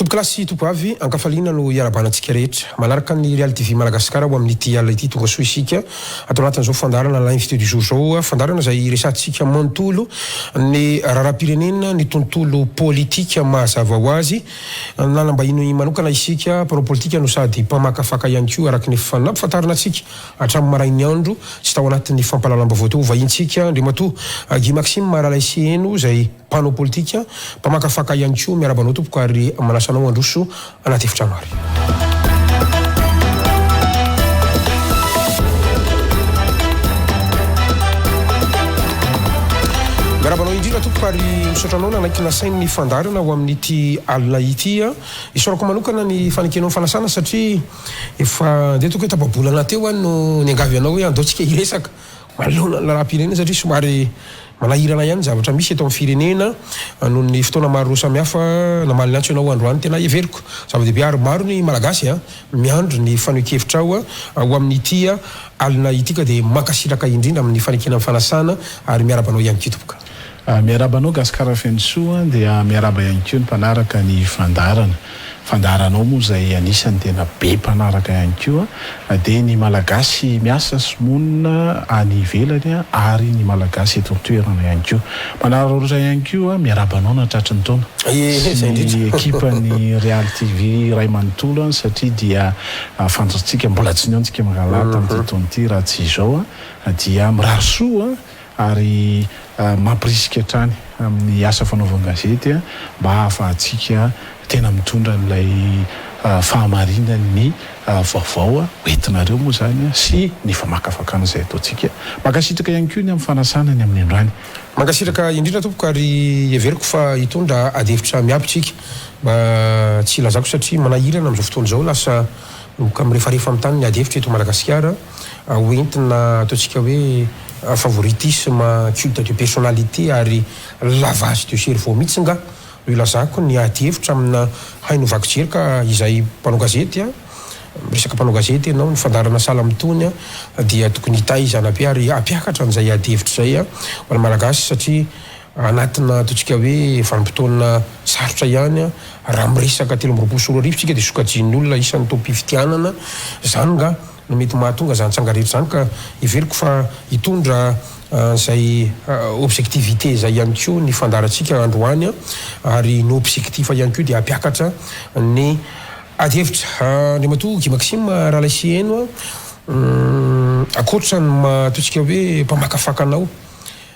Klasy topoavy ankafaliana no iarabanantsika rehetra manaraka ny Real TV Madagasikara ho amin'ny ity alina ity tonga soa isika atao anatin'izao fandarana l'invité du jour zao fandarana izay resantsika manontolo ny raharam-pirenena ny tontolo politika mazava ho azy nanambahino manokana isika mpanao politika no sady mpamakafaka ihany koa araka ny nampafantarina antsika hatramin'ny marainy andro sy tao anatin'ny fampalalam-baovao teo vahintsika andriamatoa Guy Maxime Maralaisieno izay mpanao politika mpamakafaka ihany koa miarabanao tompoko ary manasanao androso anaty efitrano ary miarabanao indrindra tompoko ary misotranao nanaiky nasainy ny fandarana ho amin'ity alina ity isorako manokana ny fanekenao fanasana satria efa ndeha toko hoe tapabolana teo no niangavy anao hoe andaotsika hiresaka malona raharam-pirenena satria somary manahirana ihany zavatra misy eto amin'ny firenena noho ny fotoana maro samihafa namaly antso ianao androany tena everiko zava-dehibe ary maro ny malagasy miandro ny fanoik-hevitra ao ho amin'ity alina ity ka dia mankasiraka indrindra amin'ny fanekena amin'ny fanasana ary miarabanao ihany koa topoka miarabanao Gaskara Fensoa dia miaraba ihany koa ny mpanaraka ny fandaranao moa izay anisany tena be mpanaraka ihany koa dia ny malagasy miasa somonina any ivelany ary ny malagasy eto toerana ihany koa manararora ihany koa miarabanao natratry ny taona ny ekipa ny Real TV ray manontolo satria dia fantatsika mbola tsy niontsika mangalata amin'ny taona ity raha tsy izao dia mirary soa ary mampirisika hatrany amin'ny asa fanaovana gazety mba hahafahantsika tena mitondra n'ilay fahamarinany vaovao hoentinareo moa zany sy ny famakafakana izay ataontsika mankasitraka ihany koa ny amin'ny fanasanany amin'ny androany mankasitraka indrindra tompoko ary everiko fa hitondra adihevitra miapitsika mba tsy lazako satria manahirana amin'izao fotoana izao lasa mirefarefa amin'ny tany ny adihevitra eto Madagasikara hoentina ataontsika hoe favoritisme culte de personnalité ary lavage de cerveau mihitsy nga ilazako ny adihevitra amina haino vakijerika izay mpanao gazety resaka mpanao gazety ianao ny fandarana sala mitony dia tokony hitaizana be ary ampiakatra an'izay adihevitra zay hoan'ny malagasy satria anatina ataontsika hoe vanim-potoana sarotra ihany raha miresaka 13 tsika dia sokajian'ny olona isan'ny tompifitianana zany nga no mety mahatonga zany tsangarehetra zany ka iveriko fa hitondra zay objectivité zay ihany koa ny fandarantsika androany ary ny objectif ihany koa dia ampiakatra ny adihevitra andriamatoa Guy Maxime Maralaisieno akoatra ny ataontsika hoe mpamakafaka anao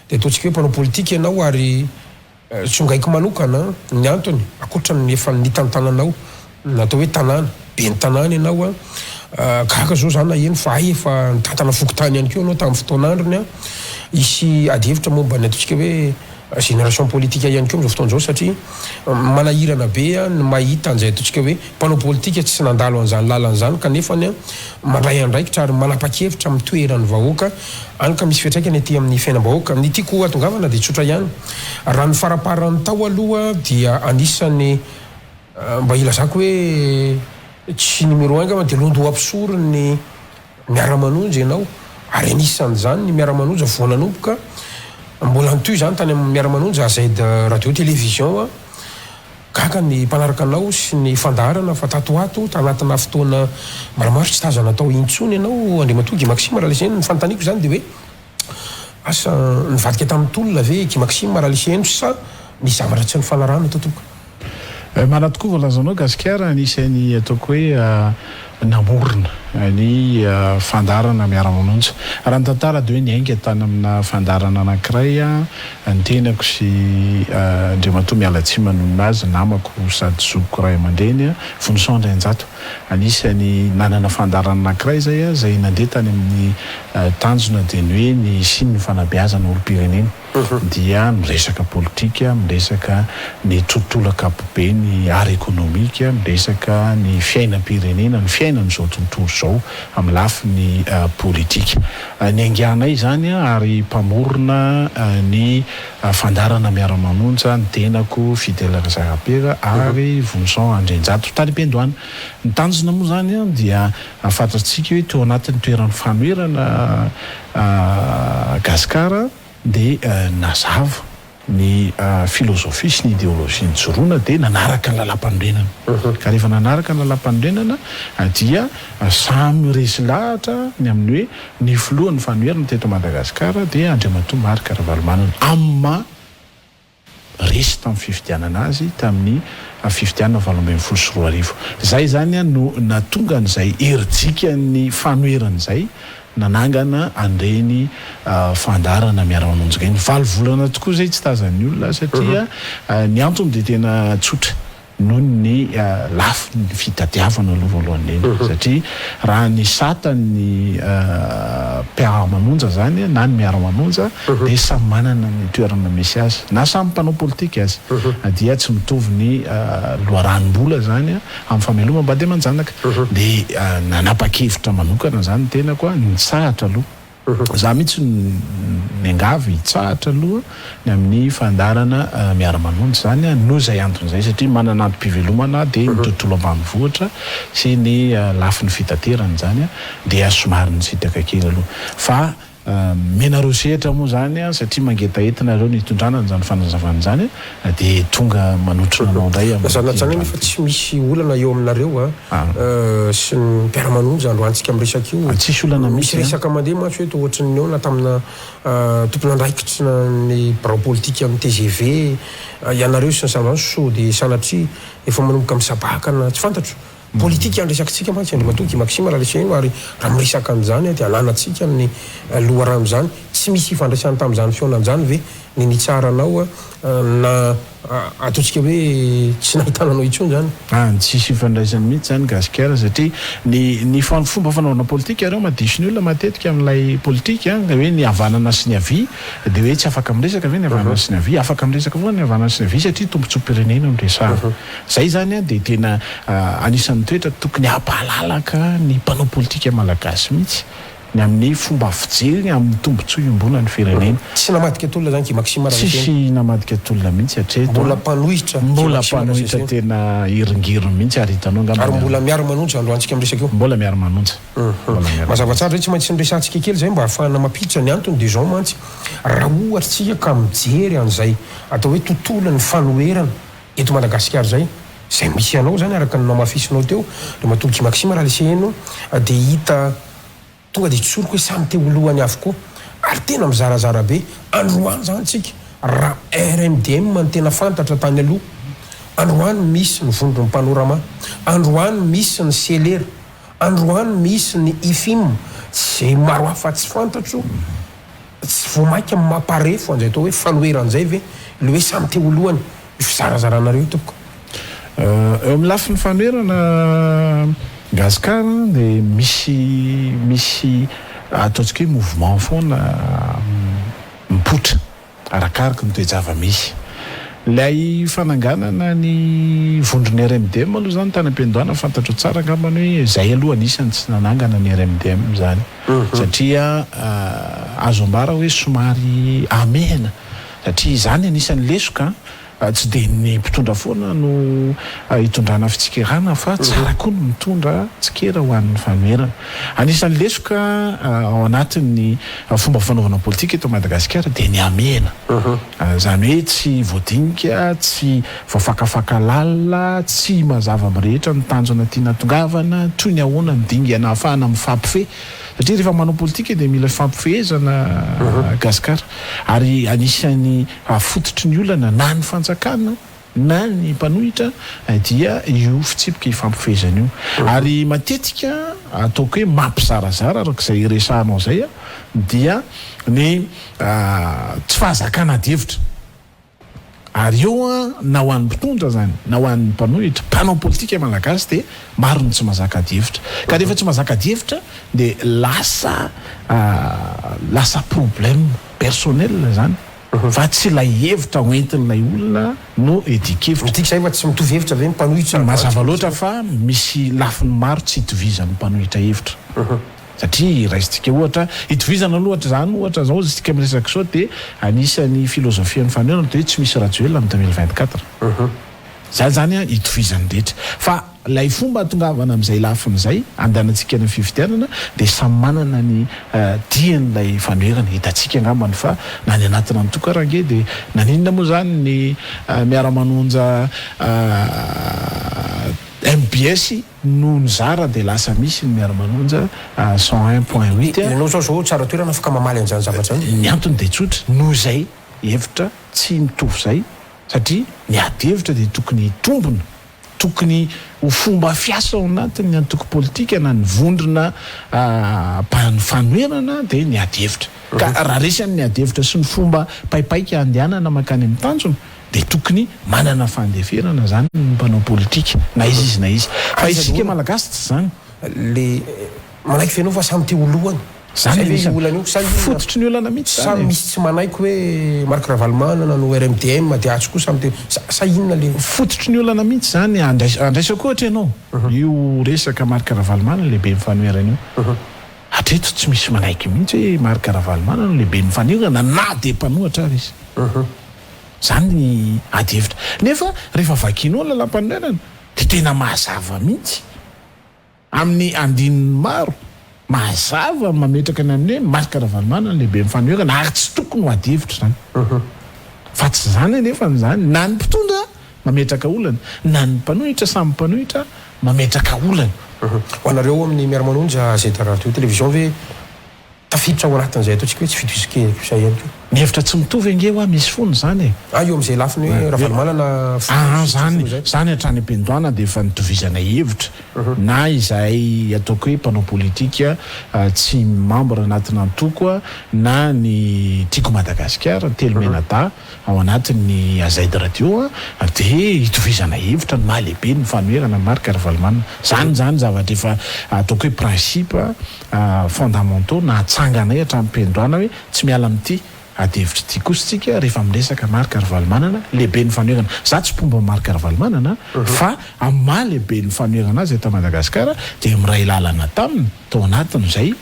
dia ataontsika hoe mpanao politika ianao ary tsongaiko manokana ny antony akoatra ny efa nitantananao natao hoe tanàna be ny tanàna ianao kahaka zao zany na eno fa efa nitantana fokotany ihany koa anao tamin'ny fotoan'androny isy adihevitra momba ny ataontsika hoe génération politique ihany koa amin'izao fotoana izao satria manahirana be ny mahita an'izay ataontsika hoe mpanao politika tsy nandalo an'izany lalan'izany kanefany mandray andraikitra ary manapa-kevitra amin'ny toeran'ny vahoaka any ka misy fiatraikany aty amin'ny fiainam-bahoaka ny tiako atongavana dia tsotra ihany raha ny faraparany tao aloha dia anisany mba ilazako hoe tsy numéro 1 ngama dia londo ampisoro ny miara-manonjy ianao ary anisan'izany ny miara-manonjy voananomboka mbola ntoy zany tany amin'ny miara-manonjy azaid radio télévision kaka ny mpanaraka anao sy ny fandarana fa tatoato tanatina fotoana maromaro tsy tazana atao intsony ianao andriamatoa Guy Maxime Maralaisieno ny fantaniko zany dia hoe asa nivadika tamin'ny tolona ve Guy Maxime Maralaisieno sa ny zavatra tsy ny fanarana totoka mana tokoa volazanao Gaskara anisan'ny ataoko hoe namorona ny fandarana miara-manonjy raha ny tantara dia hoe niainga tany amina fandarana anankiray ny tenako sy andriamatoa mialatsy manonona azy namako sady zokiko ray aman-dreny Vonson Andrianjato anisany nanana fandarana anankiray zay nandeha tany amin'ny tanjona dia ny hoe ny siny ny fanabeazana olo-pirenena dia miresaka politika miresaka ny tontolo ankapobeny ny art économique miresaka ny fiainam-pirenena ny fiainan'izao tontolo izao amin'ny lafiny politika ny angianay zany ary mpamorona ny fandarana miara-manonja ny tenako Fidèle Razarapera ary Vonson Andrianjato tany-Pendohana ny tanjona moa zany dia fantatsika hoe teo anatin'ny toeran'ny fanoherana Gaskara dia nazava ny filozofia sy ny ideolojia ny joroana dia nanaraka ny lalam-pandrenana ka rehefa nanaraka ny lalam-pandrenana dia samy resy lahatra ny amin'ny hoe ny filohan'ny fanoherana teto Madagasikara dia Andriamatoa Marc Ravalomanana amma resy tamin'ny fifidianana azy tamin'ny fifidianana 2024 zay zany no natonga n'izay herijika ny fanoherana izay nanangana andreny fandarana miara-manonjika iny 7 volana tokoa zay tsy tazan'ny olona satria ny antony dia tena tsotra noho ny lafy ny fitadiavana aloha voalohan'ireny satria raha ny satany mpiara-manonja zany na ny miara-manonja dia samy manana ny toerana misy azy na samy mpanao politika azy dia tsy mitovy ny loaranom-bola zany amin'ny fameloma-mba dia manjanaka dia nanapa-kevitra manokana zany tena koa ny tsahatra aloha za mihitsy ny angavy tsahatra aloha ny amin'ny fandarana miara-manonja zany noho izay antony izay satria manana antom-pivelomana dia ny tontolo ambanivohitra sy ny lafy ny fitaterana zany dia somary ny sitaka kely aloha fa menareo sehatra moa zany satria mangetaentina reo nitondranana zany fanazavana zany dia tonga manotrona anao indray zanatsanay nefa tsy misy olana eo aminareo sy ny mpiara-manonja androantsika amin'ny resaka io tsisy olana misy resaka mandeha maso eto ohatry ny eo na tamina tompona andraikitra ny barao politika amin'ny TGV ianareo sy ny salvano so dia sanatria efa manomboka misabaka na tsy fantatro politika andresakitsika mantsy Andriamatoa Maxime raha leseno ary raha miresaka an'izany dia alanatsika ny loharaha amin'izany tsy misy ifandraisany tamin'izany fionan'izany ve ny nitsaranao na ataontsika hoe tsy nahitananao intsony zany tsisy ifandraisany mihitsy zany gasikara satria ny fomba fanaovana politika reo madisy ny olona matetika amin'ilay politika hoe ny havanana sy ny avy dia hoe tsy afaka miresaka ve ny havanana sy ny avy afaka miresaka foana ny havanana sy ny avy satria tombontsom-pirenena miresahana zay zany dia tena anisan'ny toetra tokony hampahalalaka ny mpanao politika malagasy mihitsy ny amin'ny fomba fijery amin'ny tombontsoa iombona ny firenena tsy namadika tolona zany Maxime tsisy namadika tolona mihitsy hatreto mbola mpanohitra tena iringiriny mihitsy ary hitanao ary mbola miara-manonja androantsika miresaka io mbola miara-manonja mazava tsara tsy maintsy niresantsika kely zay mba ahafahana mampiditra ny antony dia zao mantsy raha ohatritsika ka mijery an'izay atao hoe tontolo ny fanoherana eto Madagasikara zay misy anao zany araka ny namafisinao teo dia matoky Maxime raha leseno dia hita tonga dia tsoroko hoe samy teo lohany avokoa ary tena mizarazara be androany zany tsika raha RMDM no tena fantatra tany aloha androany misy ny vondro ny panorama androany misy ny selera androany misy ny IFIM zay maro hafa tsy fantatro tsy voamaika mamparefo an'izay atao hoe fanoheran'izay ve le hoe samy teo lohany fizarazaranareo tompoko eo amin'ny lafiny fanoherana gasikara dia misy ataontsika hoe mouvement foana mipotra arakaraka ny toejava-misy ilay fananganana ny vondrony RMDM aloha zany tany am-piandohana fantatro tsara angambany hoe zay aloha anisany tsy nanangana ny RMDM zany satria azo ambara hoe somary amena satria zany anisany lesoka tsy dia ny mpitondra foana no hitondrana fitsikirana fa tsara koa no mitondra tsikera ho an'ny fanoherana anisan'ny lesoka ao anatin'ny fomba fanaovana politika eto Madagasikara dia ny amena zany hoe tsy voadinika tsy voafakafaka lalina tsy mazava mirehetra ny tanjona tiana tongavana toy ny ahoana ny dingana ahafahana mifampife satria rehefa manao politika dia mila fampifehezana gasikara ary anisany fototry ny olana na ny fanjakana na ny mpanohitra dia io fitsipika ifampifehezana io ary matetika ataoko hoe mampizarazara arak'izay resahanao zay dia ny tsy fahazakana adihevitra ary eo na ho an'ny mpitondra zany na ho an'ny mpanohitra mpanao politika malagasy dia maro ny tsy mahazaka adihevitra ka rehefa tsy mahazaka adihevitra dia lasa problème personnel zany fa tsy lay hevitra hoentin'ilay olona no edikevitra mitika zay fa tsy mitovy hevitra ve mpanohitra mazava loatra fa misy lafiny maro tsy hitovizany mpanohitra hevitra satria raisitsika ohatra hitovizana lohatra zany ohatra zao zitsika miresaka sao dia anisan'ny filozofia ny fanoherana dia tsy misy rajoelona amin'ny 2024 zany hitovizany rehetra fa lay fomba tongavana amin'izay lafin'izay andanantsika ny fifidianana dia samy manana ny dian'ilay fanoerana hitantsika angambany fa na ny anatina nytoka range dia naninona moa zany ny miara-manonja MBS noho ny zara dia lasa misy ny miara-manonja 101.8 ianao zao tsara toerana afaka mamaly an'izany zavatra zany ny antony dia tsotra noho izay hevitra tsy mitovy izay satria ny ady hevitra dia tokony hitombona tokony ho fomba fiasa ao anatiny ny antoko politika na ny vondrona fanoerana dia ny ady hevitra ka raha resany ny ady hevitra sy ny fomba paipaika andehanana makany amin'ny tanjona dia tokony manana fandeferana zany ny mpanao politika na izy na izy fa isika malagasy tsy zany le manaiky fenao fa samy ty olohany fototry ny olana mihitsy samy misy tsy manaiko hoe Marc Ravalomanana no RMDM dia atsy koa samy te sa inona le fototry ny olana mihitsy zany andraisako ohatra ianao io resaka Marc Ravalomanana lehibe mifanoerana io hatreto tsy misy manaiky mihitsy hoe Marc Ravalomanana lehibe mifanoerana na dia mpanohatra ary izy zany ny ady hevitra nefa rehefa vakinao lalam-panoerana dia tena mahazava mihitsy amin'ny andininy maro mahazava mametraka ny amin'ny hoe Marc Ravalomanana lehibe mifanoerana ary tsy tokony ho ady hevitra zany fa tsy zany nefa zany na ny mpitondra mametraka olana na ny mpanohitra samy mpanohitra mametraka olana ho anareo amin'ny miara-manonja zay radio télévision ve tafiditra ao anatin'izay ataontsika hoe tsy fitoisikeko izay ihany ko ny hevitra tsy mitovy ange hoa misy fony zany io amin'izay lafiny hoe Ravalomanana zany hatrany am-pendoana dia efa nitovizana hevitra na izay ataoko hoe mpanao politika tsy membre anatina antoko na ny tiako Madagasikara telomenada ao anatin'ny Azaid radio dia hitovizana hevitra ny mahalehibe ny fanoerana Marc Ravalomanana zany zavatra efa ataoko hoe principe fondamentaux na atsanganay hatramin'ny-pendoana hoe tsy miala amin'ity ady hevitra tia kositsika rehefa miresaka Marc Ravalomanana lehibe ny fanoerana za tsy mpomba Marc Ravalomanana fa amin'ny maha lehibe ny fanoerana azy eto Madagasikara dia miray lalana taminy tao anatiny izay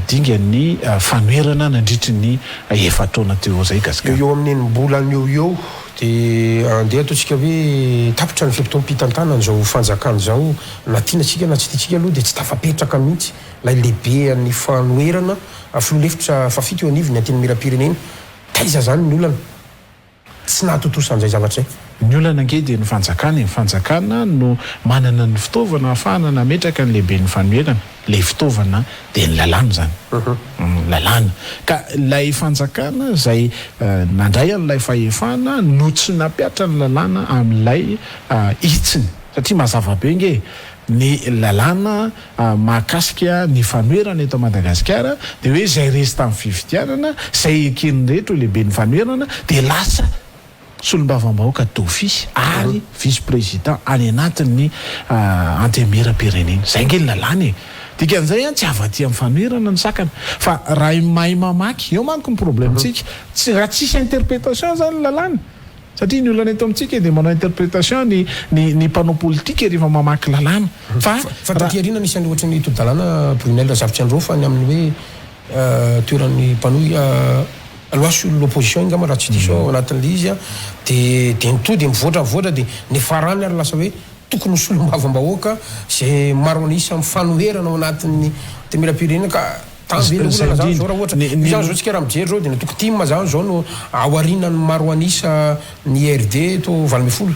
dingan'ny fanoerana nandritry ny efataona teo zay gasika eo amin'ny mbolany eo dia andeha ataontsika hoe tapitra ny filotom-pitantanany zao fanjakany zao na tianasika na tsy tiatsika aloha dia tsy tafapetraka mihitsy lay lehibe ny fanoerana filoa-lefitra fa fito eo anivony anteny miram-pirenena taiza zany ny olana tsy nahatotosan'izay zavatra zay ny olana ange dia ny fanjakana no manana ny fitaovana ahafahana nametraka ny lehibe ny fanoerana lay fitaovana dia ny lalàna zany lalàna ka lay fanjakana zay nandray an'ilay fahefana no tsy nampiatra ny lalàna amin'ilay itsiny satria mazava-be nge ny lalàna mahakasika ny fanoerana eto Madagasikara dia hoe zay resy tamin'ny fifidianana zay ekeny rehetra lehibe ny fanoerana dia lasa solombavam-bahoaka d'office ary vice président any anatin'ny antemera-pirenena zay nge ny lalàna dikan'izay tsy avaty amin'ny fanoerana ny sakana fa raha mahay mamaky eo manko ny problemtsika raha tsisy interprétation zany lalàna satria ny olana eto amintsika dia manao interprétation ny mpanao politika rehefa mamaky lalàna fa taty-ariana nisy any ohatra ny todalàna Brunel zavitra andreo fa ny amin'ny hoe toeran'ny mpanohy aloha sur l'opposition ingama raha tsy diso ao anatin'le izy dia nitody mivoatra dia ny farany ary lasa hoe tokony solom-bava-bahoaka zay maro anisa mifanoherana ao anatin'ny temera-pirenena ka tanvela olana zany zao raha ohatra zany zao tsika raha mijery zao dia natoko tim zany zao no aoarina ny maro anisa ny RD to 20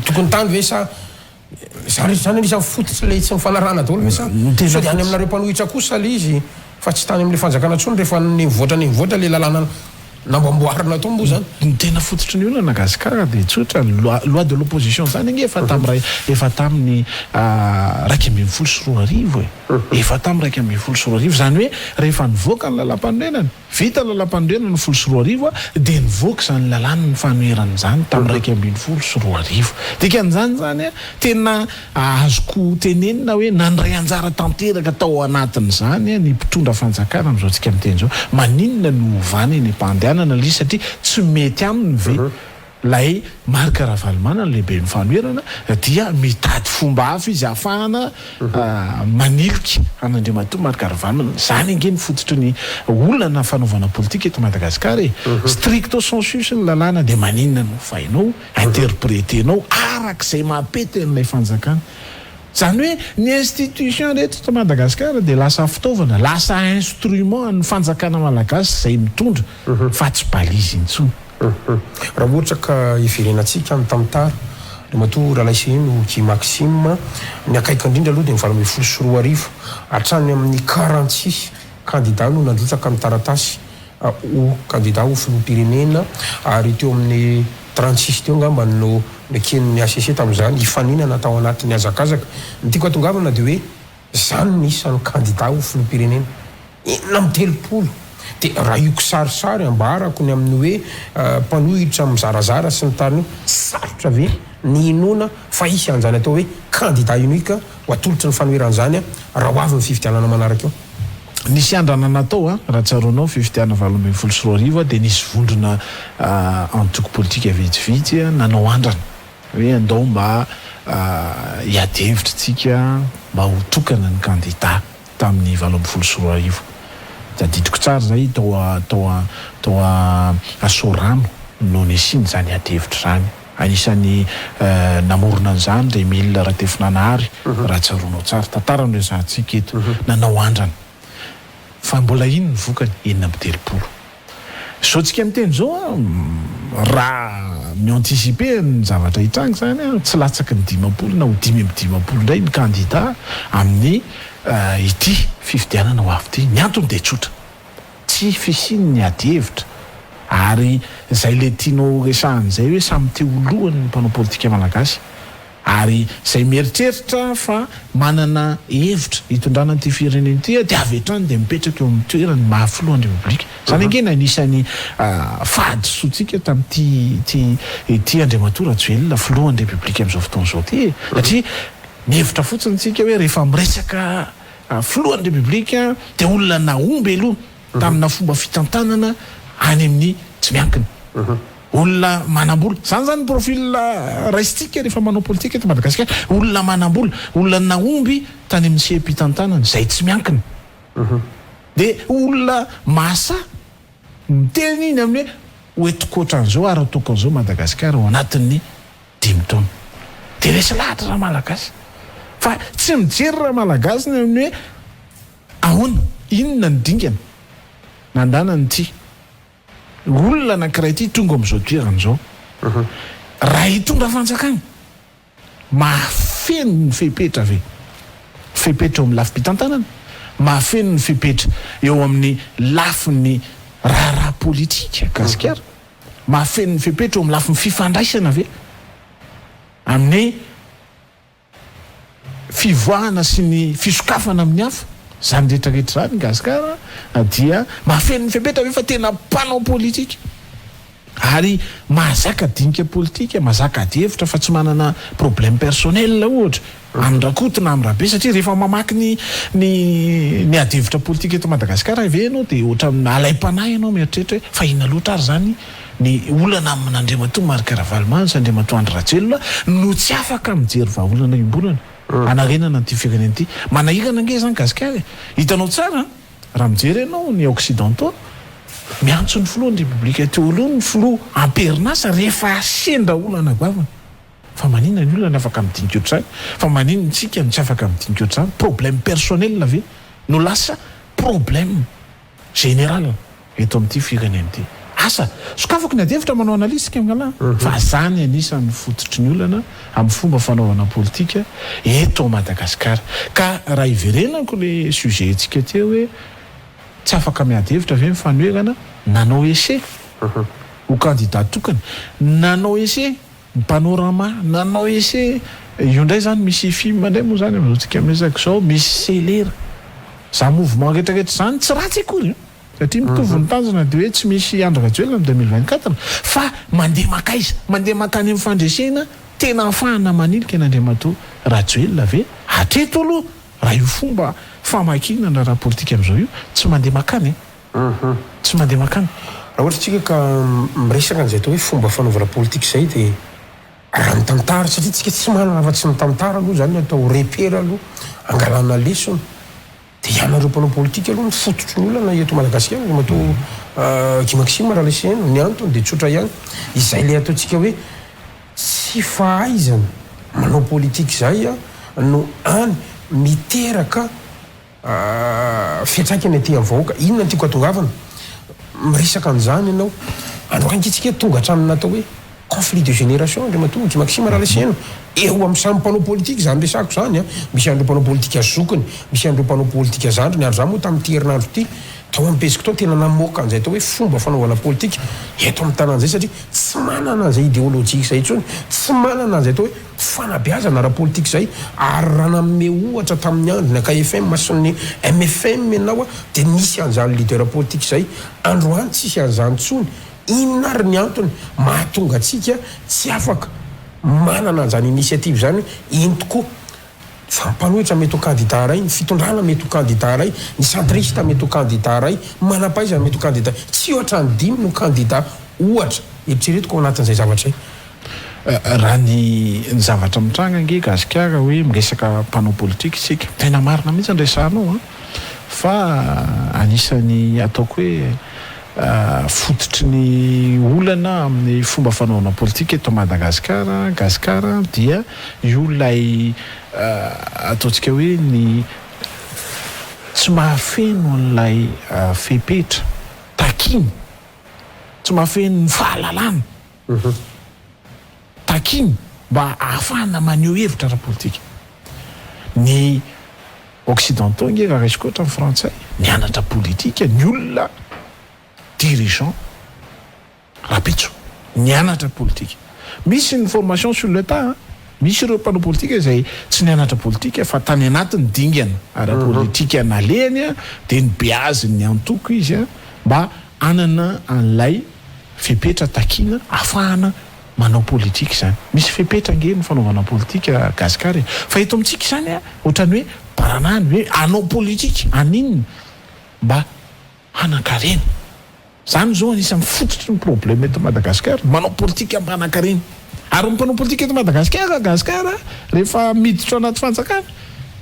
tokony tany ve sa zany anisany fototsy le tsy mifanarana daholo ve sa so dia any aminareo mpanohitra kosa le izy fa tsy tany amin'le fanjakana tsony rehefa nivoatra le lalàna nambamboarina tao mbo zany ny tena fototry ny olana Madagasikara dia tsotra loi de l'opposition zany nge efa tamin'ny 2014 efa tamin'ny 2014 zany hoe rehefa nivoaka ny lalam-panorenana vita lalam-panorenana ny 2014 dia nivoaka zany lalàna ny fanoerana zany tamin'ny 2014 dikan'izany zany tena azoko tenenina hoe nandray anjara tanteraka tao anatiny zany ny mpitondra fanjakana am'izao tsika miteny zao maninona no ovany ny mpandehanana satria tsy mety aminy ve lay Marc Ravalomanana lehibe ny fanoherana dia mitady fomba hafa izy ahafahana manilika an'Andriamatoa Marc Ravalomanana. Zany angeny fototry ny olana fanaovana politika eto Madagasikara e. Stricto sensus ny lalàna dia maninona no fainao, interprétenao arak'izay mampety an'ilay fanjakana. Zany hoe ny institution rehetra eto Madagasikara dia lasa fitaovana, lasa instrument ny fanjakana malagasy izay mitondra fa tsy balizy intsony. Raha ohatra ka iverenantsika ny tamintara Andriamatoa Ralaiseno Guy Maxime ny akaiky indrindra aloha dia ny 24 hatrany amin'ny 46 candidat no nandrotsaka amin'ny taratasy ho candidat ho filoham-pirenena ary teo amin'ny 36 teo angamba no neken'ny ACC tamin'izany ifaninana tao anatin'ny azakazaka. Ny tiako atongavana dia hoe zany ny isan'ny candidat ho filoham-pirenena enina amin'ny 30. Dia raha io kisarisary ambarako ny amin'ny hoe mpanohitra mizarazara sy ny tariny sarotra ve ny inona fa isy an'izany atao hoe candidat unique ho atolotry ny fanoheran'izany raha ho avy ny fifidianana manaraka eo. Nisy andrana natao raha tsaronao fifidiana 24 dia nisy vondrona antoko politika vitsivitsy nanao andrana hoe andao mba hiady hevitra tsika mba ho tokana ny candidat tamin'ny 24 tadidiko tsara zay tao Asorano no nisiny zany adevitra zany. Anisan'ny namorona an'izany Remile Ratefinanary raha tsaronao tsara tantara no resahantsika eto nanao andrana fa mbola ino ny vokany 930. So tsika miteny zao raha miantisipe ny zavatra hitranga zany tsy latsaky ny 50 na ho 5 ndray ny candidat amin'ny ity fifidianana ho avy ty. Ny antony dia tsotra tsy fisiny ny ady hevitra ary zay le tianao resahan'izay hoe samy teo olohany mpanao politika malagasy ary zay mieritreritra fa manana hevitra hitondrana an'ity firenena ity dia avy hatrany dia mipetraka eo amin'ny toerany mahafilohan'ny republika. Zany angena anisan'ny fahadisotsika tamin'ity Andriamatoa Rajoelina filohan'ny republika amin'izao fotoana izao ty satria mihevitra fotsiny tsika hoe rehefa miresaka filohan'ny republika dia olona naomby aloha tamina fomba fitantanana any amin'ny tsy miankina olona manambola. Zany zany profil raisitsika rehefa manao politika eto Madagasikara, olona manambola, olona naomby tany amin'ny sepi-tantanana zay tsy miankina dia olona masa miteny iny amin'ny hoe oetikoatran'izao ary atokan'izao Madagasikara ao anatin'ny 5 taona dia resy lahatra raha malagasy fa tsy mijery raha malagasy ny amin'ny hoe ahoana inona ny dingana nandanany ity olona anankiray ity tonga amin'izao toerana izao raha hitondra fanjakana mahafeno ny fepetra ave fepetra eo amin'ny lafim-pitantanana, mahafeno ny fepetra eo amin'ny lafin'ny raharaha politika gasikara, mahafeno ny fepetra eo amin'ny lafin'ny fifandraisana ave amin'ny fivoahana sy ny fisokafana amin'ny hafa. Zany rehetrarehetra zany gasikara dia mahafeno ny fepetra ave fa tena mpanao politika ary mahazaka dinika politika, mahazaka ady hevitra fa tsy manana problème personnel ohatra amindrakotona amirabe satria rehefa mamaky ny ady hevitra politika eto Madagasikara ave ianao dia ohatra alaim-panahy ianao mieritreritra hoe fa inona loatra ary zany ny olana amin'Andriamatoa Marc Ravalomanana sy Andriamatoa Andry Rajoelina no tsy afaka mijery vahaolana imbolana anarenana n'ity firenena ity. Manahirana ange zany gasikara hitanao tsara raha mijery ianao ny occidentaux miantso ny filohan'ny republika teo aloha ny filoha amperinasa rehefa asendra olana goavana fa maninona ny olana afaka midinika ohatr'izany fa maninona tsika no tsy afaka midinika ohatr'izany. Problème personnel ave no lasa problème général eto amin'ity firenena ity. Asa sokafako ny adevitra manao analisika mingala fa zany anisan'ny fototry ny olana amin'ny fomba fanaovana politika eto Madagasikara. Ka raha iverenako le sujet tsika teo hoe tsy afaka miady hevitra ave mifanoherana nanao essai ho candidat tokana, nanao essai panorama, nanao essai io ndray zany misy film ndray moa zany amin'izao amizako zao misy selera za mouvement rehetrarehetra zany tsy ratsy akory satria mitovy ny tanjona dia hoe tsy misy Andry Rajoelina amin'ny 2024 fa mandeha makaiza mandeha makany amin'ny fandresena tena ahafahana manilika n'Andriamatoa Rajoelina ave hatreto aloha raha io fomba famakiana na raha politika amin'izao io tsy mandeha makany tsy mandeha makany raha ohatra tsika ka miresaka an'izay atao hoe fomba fanaovana politika izay dia raha ny tantara satria tsika tsy manana afa-tsy ny tantara aloha zany atao repera aloha angalana lesona dia ianareo mpanao politika aloha mifototry ny olona eto Madagasikara ny atao Guy-Maxime raha leseno ny antony dia tsotra ihany izay le ataontsika hoe tsy fahaizana manao politika izay no any miteraka fiantraikany aty amin'ny vahoaka inona tiako atongavana miresaka an'izany ianao androantsika tonga hatramin'ny natao hoe conflit de génération le matonga Guy-Maxime raha leseno eo amin'ny samy mpanao politika zany resako zany misy andreo mpanao politika zokiny misy andreo mpanao politika zandriny ary zany moa tamin'ity herinandro ity tao ampesiko tao tena namoaka an'izay atao hoe fomba fanaovana politika eto amin'ny tanàn'izay satria tsy manana an'izay idéologie izay intsony tsy manana an'izay atao hoe fanabeazana raha politika izay ary raha nanome ohatra tamin'ny androny KFM sy ny MFM ianao dia nisy an'izany leader politika izay androany tsisy an'izany tsony inona ary ny antony mahatonga atsika tsy afaka manana an'izany initiative zany ino tokoa fampanohitra mety ho candidat ray ny fitondrana mety ho candidat ray ny centriste mety ho candidat ray manampaizana mety ho candidat tsy ohatra ny dimy no candidat ohatra eritreretiko ao anatin'izay zavatra zay raha ny zavatra mitranga ange gasikara hoe miresaka mpanao politika isika tena marina mihitsy andresanao fa anisany ataoko hoe fototry ny olana amin'ny fomba fanaovana politika eto Madagasikara gasikara dia io lay ataontsika hoe ny tsy mahafeno an'ilay fepetra takiny tsy mahafeno ny fahalalana takiny mba ahafahana maneho hevitra raha politika ny occidentaux nge raha raisiko ohatra amin'ny frantsay nianatra politika ny olona dirigeant rapitso nianatra politika misy ny formation sur le tas misy ireo mpanao politika izay tsy nianatra politika fa tany anatiny dingana ara politika nalehany dia ny beaziny ny antoko izy mba anana an'ilay fepetra takina ahafahana manao politika izany misy fepetra nge ny fanaovana politika gasikara fa eto amintsika izany ohatrany hoe baranany hoe anao politika aninona mba hanan-karena zany zao anisany fototry ny problème eto Madagasikara manao politika mbanan-karena ary mpanao politika eto Madagasikara gasikara rehefa miditra anaty fanjakana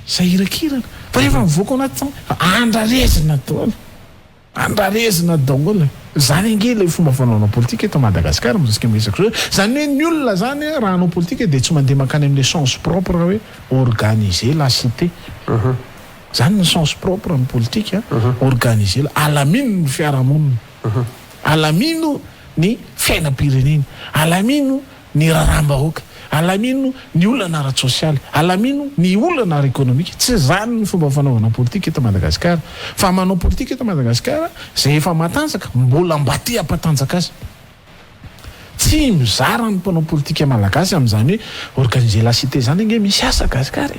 sahirakirana fa rehefa mivoaka anaty andrarezina daoly andrarezina daoly zany ange le fomba fanaovana politika eto Madagasikara mizasika miresaka zany hoe ny olona zany raha anao politika dia tsy mandeha makany amin'le sens propre hoe organiser la cité zany ny sens propre amin'ny politika organiser alamino ny fiarahamonina alamino ny fiainam-pirenena alamino ny raharam-bahoaka alamino ny olana ara-tsosialy alamino ny olana ara-ekonomika tsy zany ny fomba fanaovana politika eto Madagasikara fa manao politika eto Madagasikara zay efa matanjaka mbola mba te hampatanjaka azy tsy mizara ny mpanao politika malagasy amin'izany hoe organiser la cité zany nge misy asa gasikara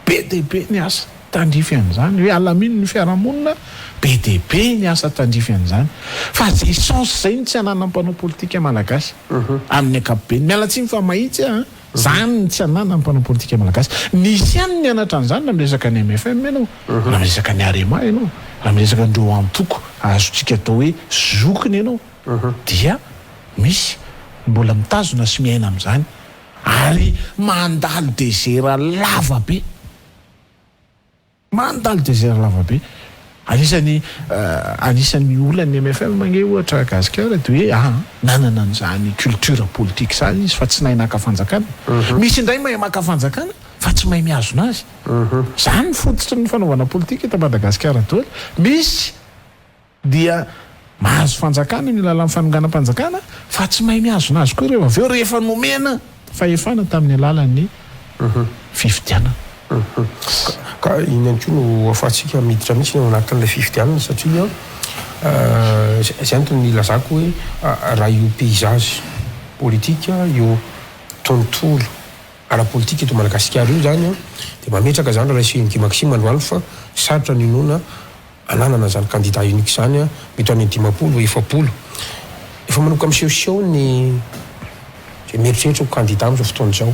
be dia be ny asa tandrify an'izany hoe alamino ny fiarahamonina be dia be ny asa tandrify an'izany fa zay sens zay ny tsy anana mpanao politika malagasy amin'ny ankapobeny mialatsiny fa mahitsy zany ny tsy anana mpanao politika malagasy nisy ihany ny anatra an'izany raha miresaka ny MFM ianao raha miresaka ny Arema ianao raha miresaka andreo antoko azotsika atao hoe zokiny ianao dia misy mbola mitazona sy miaina amin'izany ary mandalo désert lava be mandalo désert lava be anisan'ny olany MFM mange ohatra gasikara dia hoe nanana an'izany culture politique zany izy fa tsy nahay naka fanjakana misy indray mahay maka fanjakana fa tsy mahay miazona azy zany fototry ny fanaovana politika eto Madagasikara toy misy dia mahazo fanjakana ny alalan'ny fanonganam-panjakana fa tsy mahay miazona azy koa rehefa aveo rehefa nomena fa efana tamin'ny alalan'ny fifidianana ka iny ihany koa no afahantsika miditra mihitsy ao anatin'ilay fifidianana satria zay antony ilazako hoe raha io paysage politika io tontolo ara-politika eto Madagasikara io zany dia mametraka zany raha iseny Guy-Maxime androany fa sarotra ny inona ananana zany candidat unique zany mety any 10 efapolo efa manoka misehoseho ny mieritreritra ho candidat amin'izao fotoana izao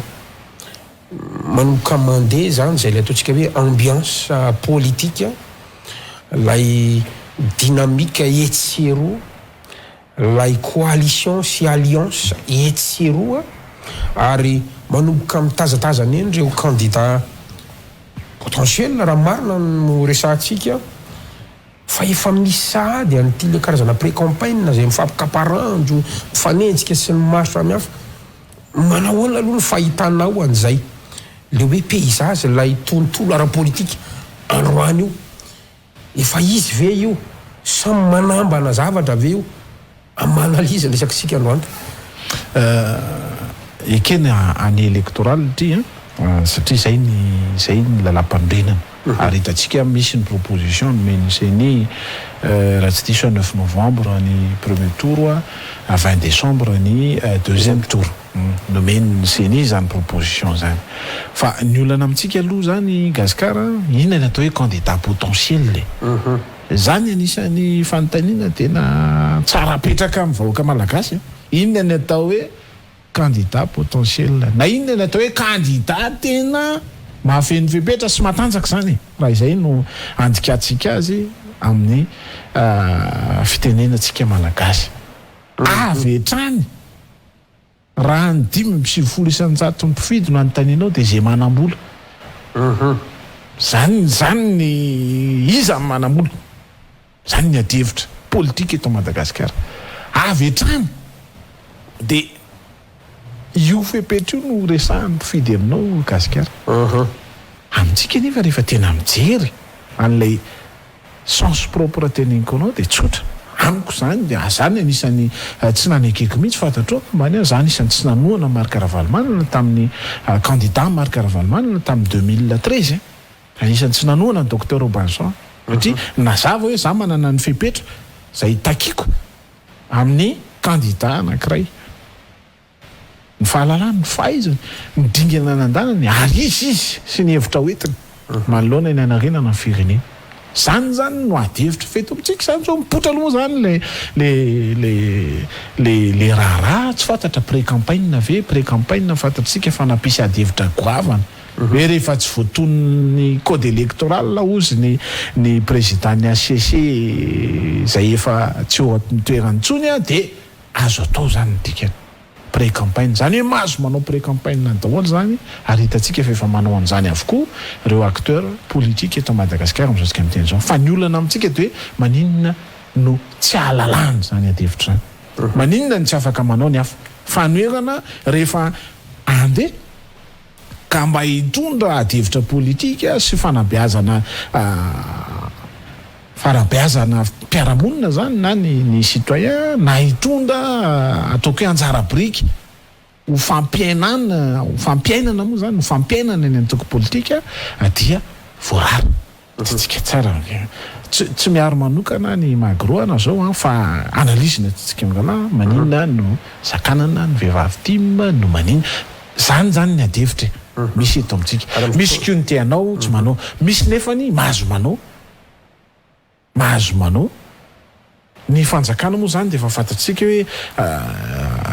manomboka mandeha zany zay le ataontsika hoe ambiance politique lay dynamique etsero lay coalition sy alliance etseroa ary manomboka mitazatazana eny reo candidat potentiel raha marina no resantsika fa efa misady anyty le karazana pré-campagne zay mifampikaparanjo mifanenjika sy ny maro samihafa manahoana aloha ny fahitanao an'izay le hoe paysage lay tontolo ara-politika androany io efa izy ve io samy manambana zavatra ve io amanalizy ny resakisika androany ekeny any électoral ty satria zay ny lalam-pandrenana ary hitatsika misy ny proposition nomeny seny raha tsy diso 9 novembre ny premier tour à 20 décembre ny deuxième tour nomeny seny zany proposition zany fa ny olana amitsika aloha zany gasikara inona ny atao hoe candidat potentiel le zany anisan'ny fanontaniana tena tsara petraka amin'ny vahoaka malagasy inona ny atao hoe candidat potentiel na inona ny atao hoe candidat tena mahafeno fepetra sy matanjaka zany raha izay no andikatsika azy amin'ny fitenenantsika malagasy avy etrany raha ny 5 isanjato mpifidy no anontanianao dia zay manam-bola zany ny iza ny manam-bola zany ny adevitra politika eto Madagasikara avy etrany dia io fepetra io no resahan'ny mpifidy aminao Gasikara amintsika nefa rehefa tena mijery an'ilay sens propre teneniko anao dia tsotra amiko zany dia zany anisan'ny tsy nanekeko mihitsy fantatro many zany isan'ny tsy nanoana Marc Ravalomanana tamin'ny candidat Marc Ravalomanana tamin'ny 2013 anisan'ny tsy nanoana ny docteur Robinson satria nazava hoe za manana ny fepetra zay takiko amin'ny candidat anankiray ny fahalalana ny fahaizany ny dingana nandanany ary izy sy ny hevitra hoentiny manoloana ny anarenana ny firenena zany no adevitra feto amitsika zany zao mipotra aloha zany le raharaha tsy fantatra pré-campagne ve pré-campagne fantatsika fa nampisy adevitra goavana hoe rehefa tsy voaton'ny code électoral ozy ny président ny ACC zay efa tsy ho toerany tsony dia azo atao zany ny dikany pré-campagne zany hoe mahazo manao pré-campagne ny daholo zany ary hitatsika fa efa manao an'izany avokoa reo acteur politique eto Madagasikara mizatsika amin'teny zao fa ny olana amintsika dia hoe maninona no tsy ahalalany zany adevitra zany maninona ny tsy afaka manao ny hafa fanoerana rehefa andeha ka mba hitondra adevitra politika sy fanabeazana mpiaramonina zany na ny citoyen na hitondra ataoko hoe anjara briky ho fampiainana moa zany ho fampiainana ny antoko politika dia voarara tsika tsara tsy miaro manokana ny magroana zao fa analysina tsika mgala maninona no sakanana ny vehivavy tim no maninona zany ny adevitra misy eto amitsika misy unité anao tsy manao misy nefany mahazo manao ny fanjakana moa zany dia efa fantatsika hoe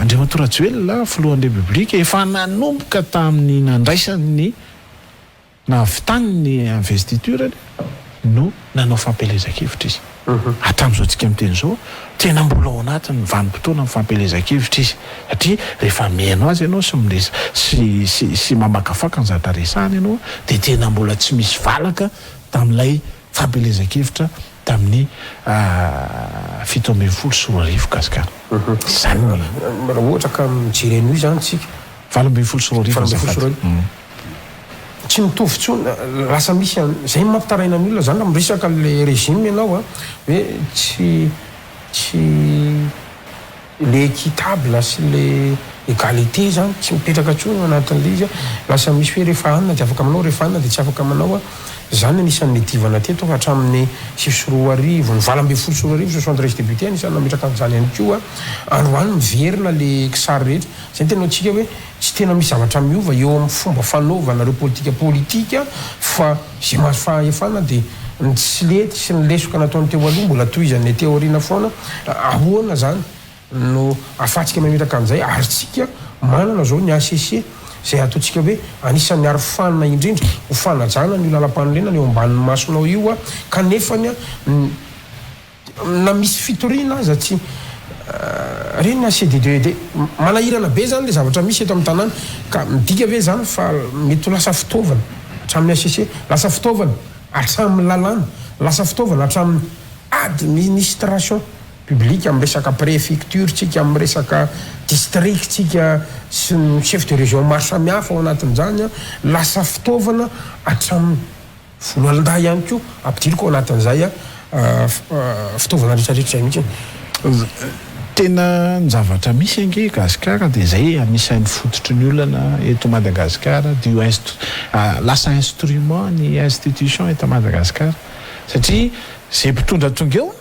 Andriamatora Rajoelina filohan'ny Repoblika efa nanomboka tamin'ny nandraisany navitany ny investiture no nanao fampelezakevitra izy hatramin'izao tsika miteny zao tena mbola ao anatiny vanim-potoana fampelezakevitra izy satria rehefa mihainao azy ianao sy miresa sy mamakafaka ny zavatra resahany ianao dia tena mbola tsy misy valaka tamin'ilay fampelezakevitra tamin'ny 17 sy 20 Gasikara zany raha ohatra ka mijereno io zany tsika 17 sy 20 tsy mitovy tsony lasa misy zay mampitaraina ny olona zany miresaka le régime ianao hoe tsy le équitable sy le égalité zany tsy mipetraka tsony anatin'le izy lasa misy hoe rehefa anina dia afaka manao rehefa anina dia tsy afaka manao zany anisan'ny divana teto fa hatramin'ny 7 ny 20 73 député anisan'ny nametraka an'izany ihany koa androany miverina le kisary rehetra zay tena atsika hoe tsy tena misy zavatra miova eo amin'ny fomba fanaovana reo politika fa zay mahazo fahefana dia ny tsilety sy ny lesoka nataony teo aloha mbola toizany teoriana foana ahoana zany no afatsika mametraka an'izay ary tsika manana zao ny ACC zay ataontsika hoe anisan'ny arofanina indrindra ho fanajana ny lalam-panorenana eo ambanin'ny masonao io kanefany na misy fitoriana aza tsy reny ACDD manahirana be zany le zavatra misy eto amin'ny tanàna ka midika ve zany fa mety ho lasa fitaovana hatramin'ny ACC lasa fitaovana hatramin'ny lalàna lasa fitaovana hatramin'ny administration publique amin'ny resaka préfecture tsika amin'ny resaka district tsika sy ny chef de région maro samihafa ao anatin'izany lasa fitaovana hatramin'ny vonoalinda ihany koa ampidiriko ao anatin'izay fitaovana rehetrarehetra mihitsy tena ny zavatra misy ange gasikara dia zay anisan'ny fototry ny olana eto Madagasikara dia lasa instrument ny institution eto Madagasikara satria zay mpitondra tonga eo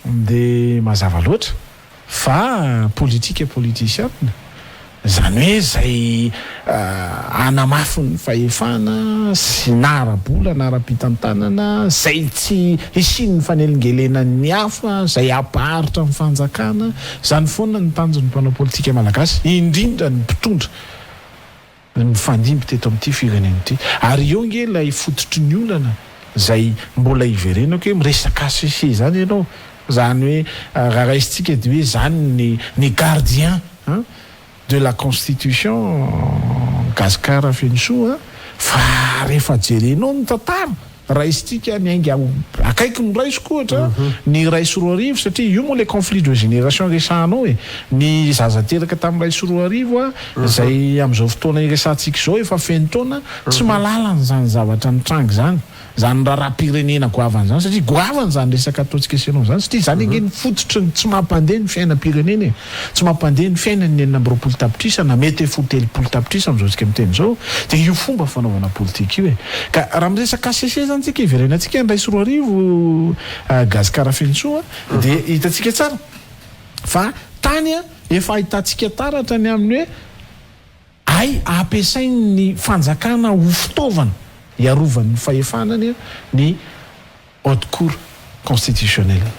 dia mazava loatra fa politika politisiana zany hoe zay anamafy ny fahefana sy nara-bola nara-pitantanana zay tsy isiny ny fanelingelenan'ny hafa zay apaharitra ny fanjakana zany foana ny tanjon'ny mpanao politika malagasy indrindra ny mpitondra mifandimby teto amin'ity firenena ity ary eo nge ilay fototry ny olana zay mbola iverenako hoe miresaka ACC zany ianao zany hoe raha raisitsika dia hoe zany ny gardien de la constitution Gasikara Fensoa fa rehefa jerenao ny tantara raisitsika miainga akaiky ny raisiko ohatra ny raiso roa arivo satria io moa le conflit de génération resahanao e ny zaza teraka tamin'ny raiso roa arivo zay amin'izao fotoana iresantsika izao efa feno taona tsy mahalala n'izany zavatra nitrangy zany zany raha-pirenena goavany zany satria goavany zany resaka ataontsika senao zany satria zany ange ny fototry tsy mampandeha ny fiainam-pirenena e tsy mampandeha ny fiainany enina amby roapolo tapitrisa na mety folo telopolo tapitrisa amin'izao tsika miteny zao dia io fomba fanaovana politika io e ka raha miresaka ACC zany tsika iverenantsika ny raiso roa arivo Gasikara Fensoa dia hitantsika tsara fa tany efa ahitantsika taratra ny amin'ny hoe ampiasainy ny fanjakana ho fitaovana iarovany fahefanany ny haute cour constitutionnelle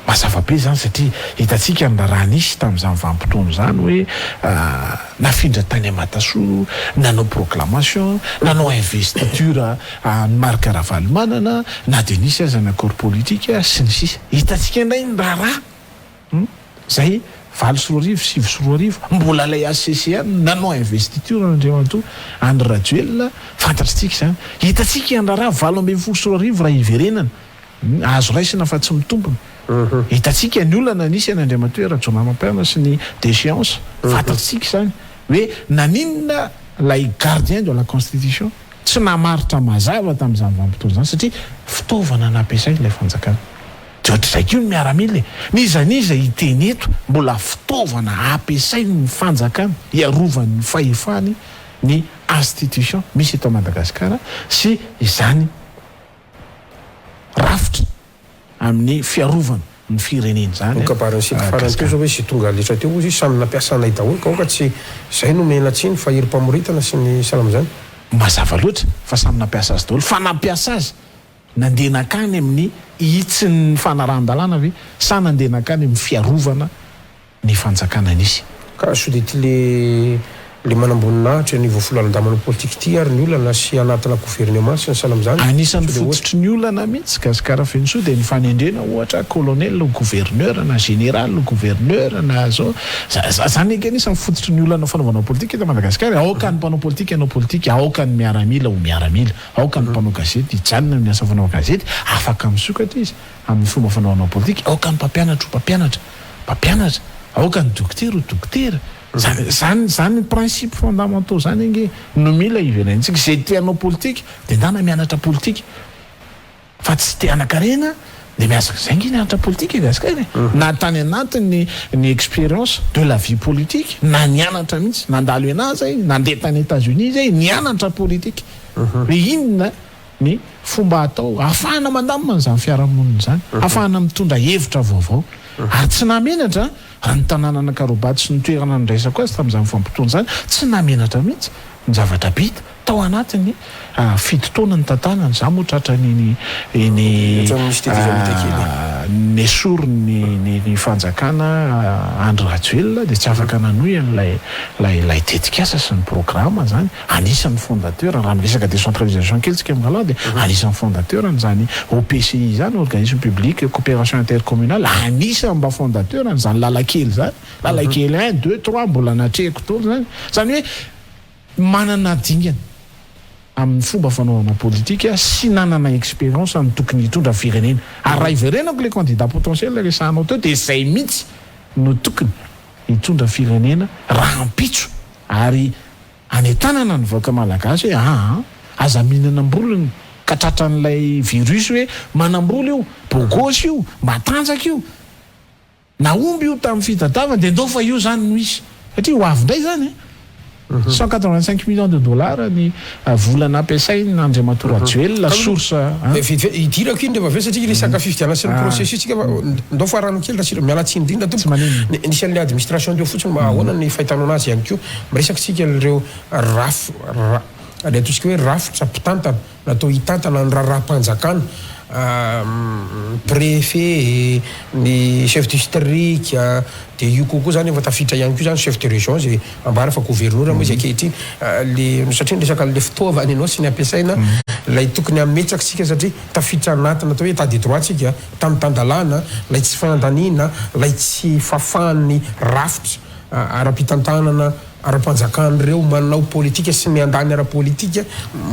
mazava be zany satria hitantsika ny raha nisy tamin'izany vanim-potoana zany hoe nafindra tany Amatasoa nanao proclamation nanao investiture ny Marc Ravalomanana na dia nisy aza na corps politique sy ny sisa hitantsika indray ny raharaha zay 20 sy 20 mbola lay ACC nanao investiture Andriamantoa Andry Rajoelina fantatritsika zany hitantsika andraraha 20 sy 20 raha iverenana azo raisina fa tsy mitombona hitantsika ny olana nisy an'Andriamantoa Rajoelina sy ny déchéance fantatritsika zany hoe naninona lay gardien de la constitution tsy namaritra mazava tamin'izany vanim-potoana zany satria fitaovana nampiasainy ilay fanjakana dia ohatr'izay kio ny miaramila nizaniza hiteny eto mbola fitaovana ampiasainy ny fanjakana iarovany ny fahefany ny institution misy eto Madagasikara sy izany rafitra amin'ny fiarovana ny firenena zany kabarantsika farany teo zao hoe sy tonga letra teo izy samy nampiasanay daholo ka oka tsy zay no menatsiny fa iry-pamoritana sy ny salama zany mazava loatra fa samy nampiasa azy daholo fa nampiasa azy nandeha nakany amin'ny hitsy ny fanarahan-dalàna ve sa nandeha nakany amin'ny fiarovana ny fanjakana nisy ka so dia ty le manamboninahitra ny voafoloalan-damana politika ity ary ny olana sy anatina gouvernement sy ny salama zany anisan'ny fototry ny olana mihitsy Gasikara Fensoa dia ny fanendrena ohatra colonel no gouverneur na général no gouverneur na zao zany ege anisan'ny fototry ny olana fanaovana politika eto Madagasikara aoka ny mpanao politika ianao politika aoka ny miaramila ho miaramila aoka ny mpanao gazety hijanona amin'ny asa fanao gazety afaka misokatra izy amin'ny fomba fanaovana politika aoka ny mpampianatra ho mpampianatra aoka ny dokotera ho dokotera zany principe fondamentaux zany ange no mila iverenantsika zay tianao politika dia ndana mianatra politika fa tsy te anakarena dia miasa zay nge mianatra politika Gasikara na tany anatiny ny expérience de la vie politique na nianatra mihitsy nandalo anazy zay nandeha tany États-Unis zay nianatra politika hoe inona ny fomba atao ahafahana mandamina n'izany fiarahamonina zany ahafahana mitondra hevitra vaovao ary tsy namenatra raha ny tanàna anakarobaty sy ny toerana ny resako azy tamin'izany fampotoana zany tsy namenatra mihitsy ny zavatra bita tao anatiny fitotoana ny tantanany za moa tratra nesory ny fanjakana Andry Rajoelina dia tsy afaka nanohy lay tetikasa sy ny programma zany anisan'ny fondateur raha miresaka décentralisation kely tsika amin'ngalao dia anisan'ny fondateur zany OPCI zany organisme public coopération intercommunale anisan'ny mba fondateur zany lalakely zany lalakely 1 2 3 mbola natrehiko tolo zany hoe manana dingana amin'ny fomba fanaovana politika sy nanana expérience ny tokony hitondra firenena ary raha iverenako le candidat potentiel resahanao teo dia izay mihitsy no tokony hitondra firenena raha ampitso ary anetanana ny vahoaka malagasy hoe aza mihinana ambolony ka tratran'ilay virus hoe manamboly io bogosy io matanjaka io naomby io tamin'ny fitadiavana dia ndao fa io zany no isy satria ho avy indray zany 185 millions de dollars ny volana ampiasainy Andriamatoa Rajoelina source idirako iny rehefa aveo satria resaka fifidiana sy ny processus tsika ndao fa rano kely rasira mialatsiny indrindra tompo nisy an'le administration teo fotsiny ahoana ny fahitanao anazy ihany koa miresaka tsika ireo le ataontsika hoe rafitra mpitantana natao hitantana ny raha-raha-mpanjakana préfet ny chef district dia io kokoa zany efa tafiditra ihany koa zany chef de région zay ambara fa gouverneur moa izy ankehitriny le satria resaka le fitaovany anao sy ny ampiasaina lay tokony ametsaka sika satria tafiditra anatina atao hoe état de droit tsika tamin'ny tandalana lay tsy fanandaniana lay tsy fafan'ny rafitra ara-pitantanana ara-panjakan'ireo manao politika sy miandany ara-politika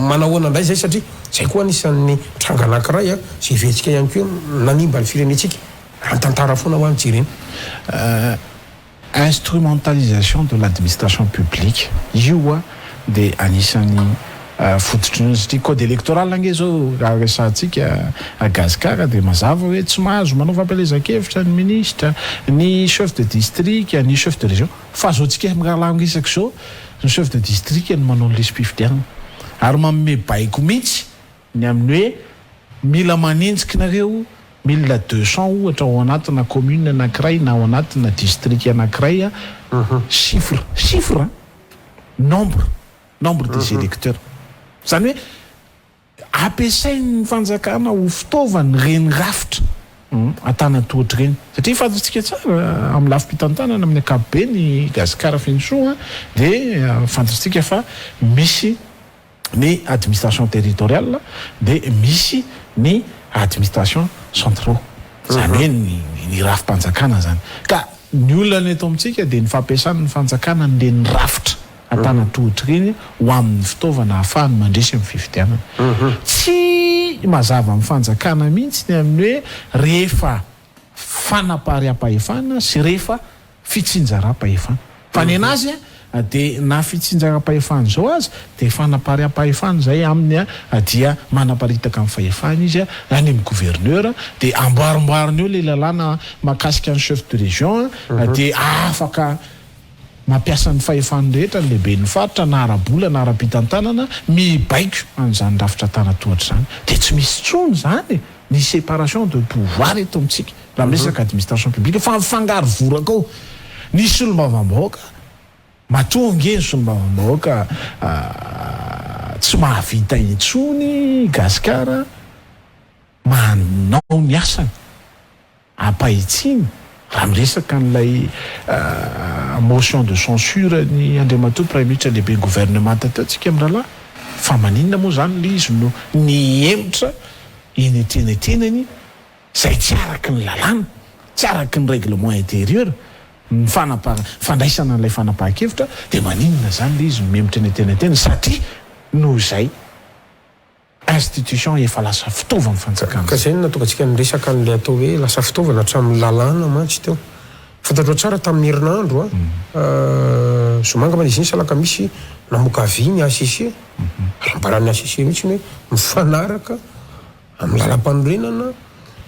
manahoana indray zay satria zay koa anisan'ny tranga anankiray zay vetsika ihany koa nanimba ny firenetsika antantara foana ho an'ny jireny instrumentalisation de l'administration publique io dia anisan'ny fototry satria code électoral ange zao raha resantsika agasikara dia mazava hoe tsy mahazo manao fampelezan-kevitra ny ministre ny chef de district ny chef de région fa zao tsika mirahalangesaka zao ny chef de district ny manao lesy-pifidianana ary manome baiko mihitsy ny amin'ny hoe mila manenjikinareo 1200 ohatra ao anatina commune anankiray na ao anatina district anankiray chiffre nombre des électeurs zany hoe ampiasainy fanjakana ho fitaovany reny rafitra atanatoatra reny satria fantatsika tsara amin'ny lafim-pitantanana amin'ny ankapobeny ny gasikara fensoa dia fantatsika fa misy ny administration territoriale dia misy ny administration centrale zany hoe ny rafim-panjakana zany ka ny olona eto amintsika dia ny fampiasana ny fanjakana nle ny rafitra atanatoatra reny ho amin'ny fitaovana ahafahany mandresy amin'ny fifidianana tsy mazava amin'ny fanjakana mihitsy ny amin'ny hoe rehefa fanapahariam-pahefana sy rehefa fitsinjaram-pahefana fa ny anazy dia na fitsinjaram-pahefana zao azy dia fanapahariam-pahefana zay aminy dia manaparitaka amin'ny fahefana izy any amin'ny gouverneur dia amboarimboariny eo le lalàna mahakasika ny chef de région dia afaka mampiasa ny fahefany rehetra ny lehibe ny faritra na arabola na ara-pitantanana mibaiko an'izany rafitra tanatoatra zany dia tsy misy tsony zany ny séparation de pouvoir eto amintsika raha miresaka administration publique fa mifangaro voraka ao ny solombavambahoaka matonge ny solombavambahoaka tsy mahavita intsony gasikara manao ny asany ampahitsiny raha miresaka n'ilay motion de censure ny Andriamatoa premier ministre lehibe gouvernement teo tsika amin'ny rahalahy fa maninona moa zany le izy no ny emotra eny etenetenany zay tsy araky ny lalàna tsy araky ny règlement intérieur ny fandraisana n'ilay fanapahan-kevitra dia maninona zany le izy no miemotra eny eteneteny satria noho izay institution efa lasa fitaovana fanjakana ka zay natonga antsika niresaka n'le atao hoe lasa fitaovana hatramin'ny lalàna mantsy teo fantatrao tsara tamin'ny herinandro zomanga manizy iny salaka misy namokaviny ACC arambaran'ny ACC mihitsy hoe mifanaraka amin'ny lalam-panorenana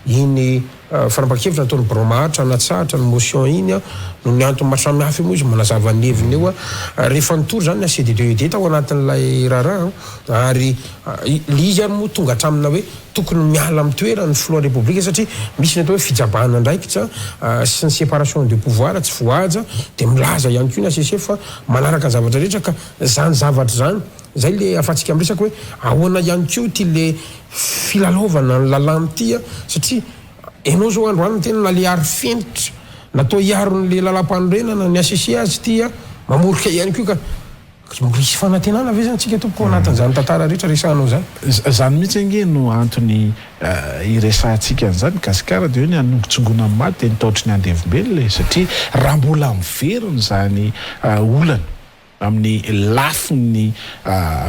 iny fanapahan-kevitra nataony bromahatra anatsahatra ny motion iny no ny antony masamy hafa moa izy manazava ny heviny eo rehefa nitory zany CDD tao anatin'ilay raharaha ary izy ary moa tonga hatramina hoe tokony miala amin'ny toerany filohan'ny république satria misy ny atao hoe fijabahana ndraikitra sy ny séparation de pouvoir tsy voaja dia milaza ihany koa ny ACC fa manaraka ny zavatra rehetra ka zany zavatra zany zay le afatsika amresaka hoe ahoana ihany keo ty le filalaovana ny lalàny tya satria ianao zao androany tena na le ary fenitra natao hiaron'le lalam-panorenana ny asese azy tya mamorika ihany keo ka misy fanantenana ve zany tsika tompo anatin'izany tantara rehetra resanao zany zany mihitsy ange no antony iresantsika an'izany gasikara dia hoe ny anongotsongona amin'ny maty dia nitaotry ny andevimbelona satria raha mbola miveriny zany olana amin'ny lafiny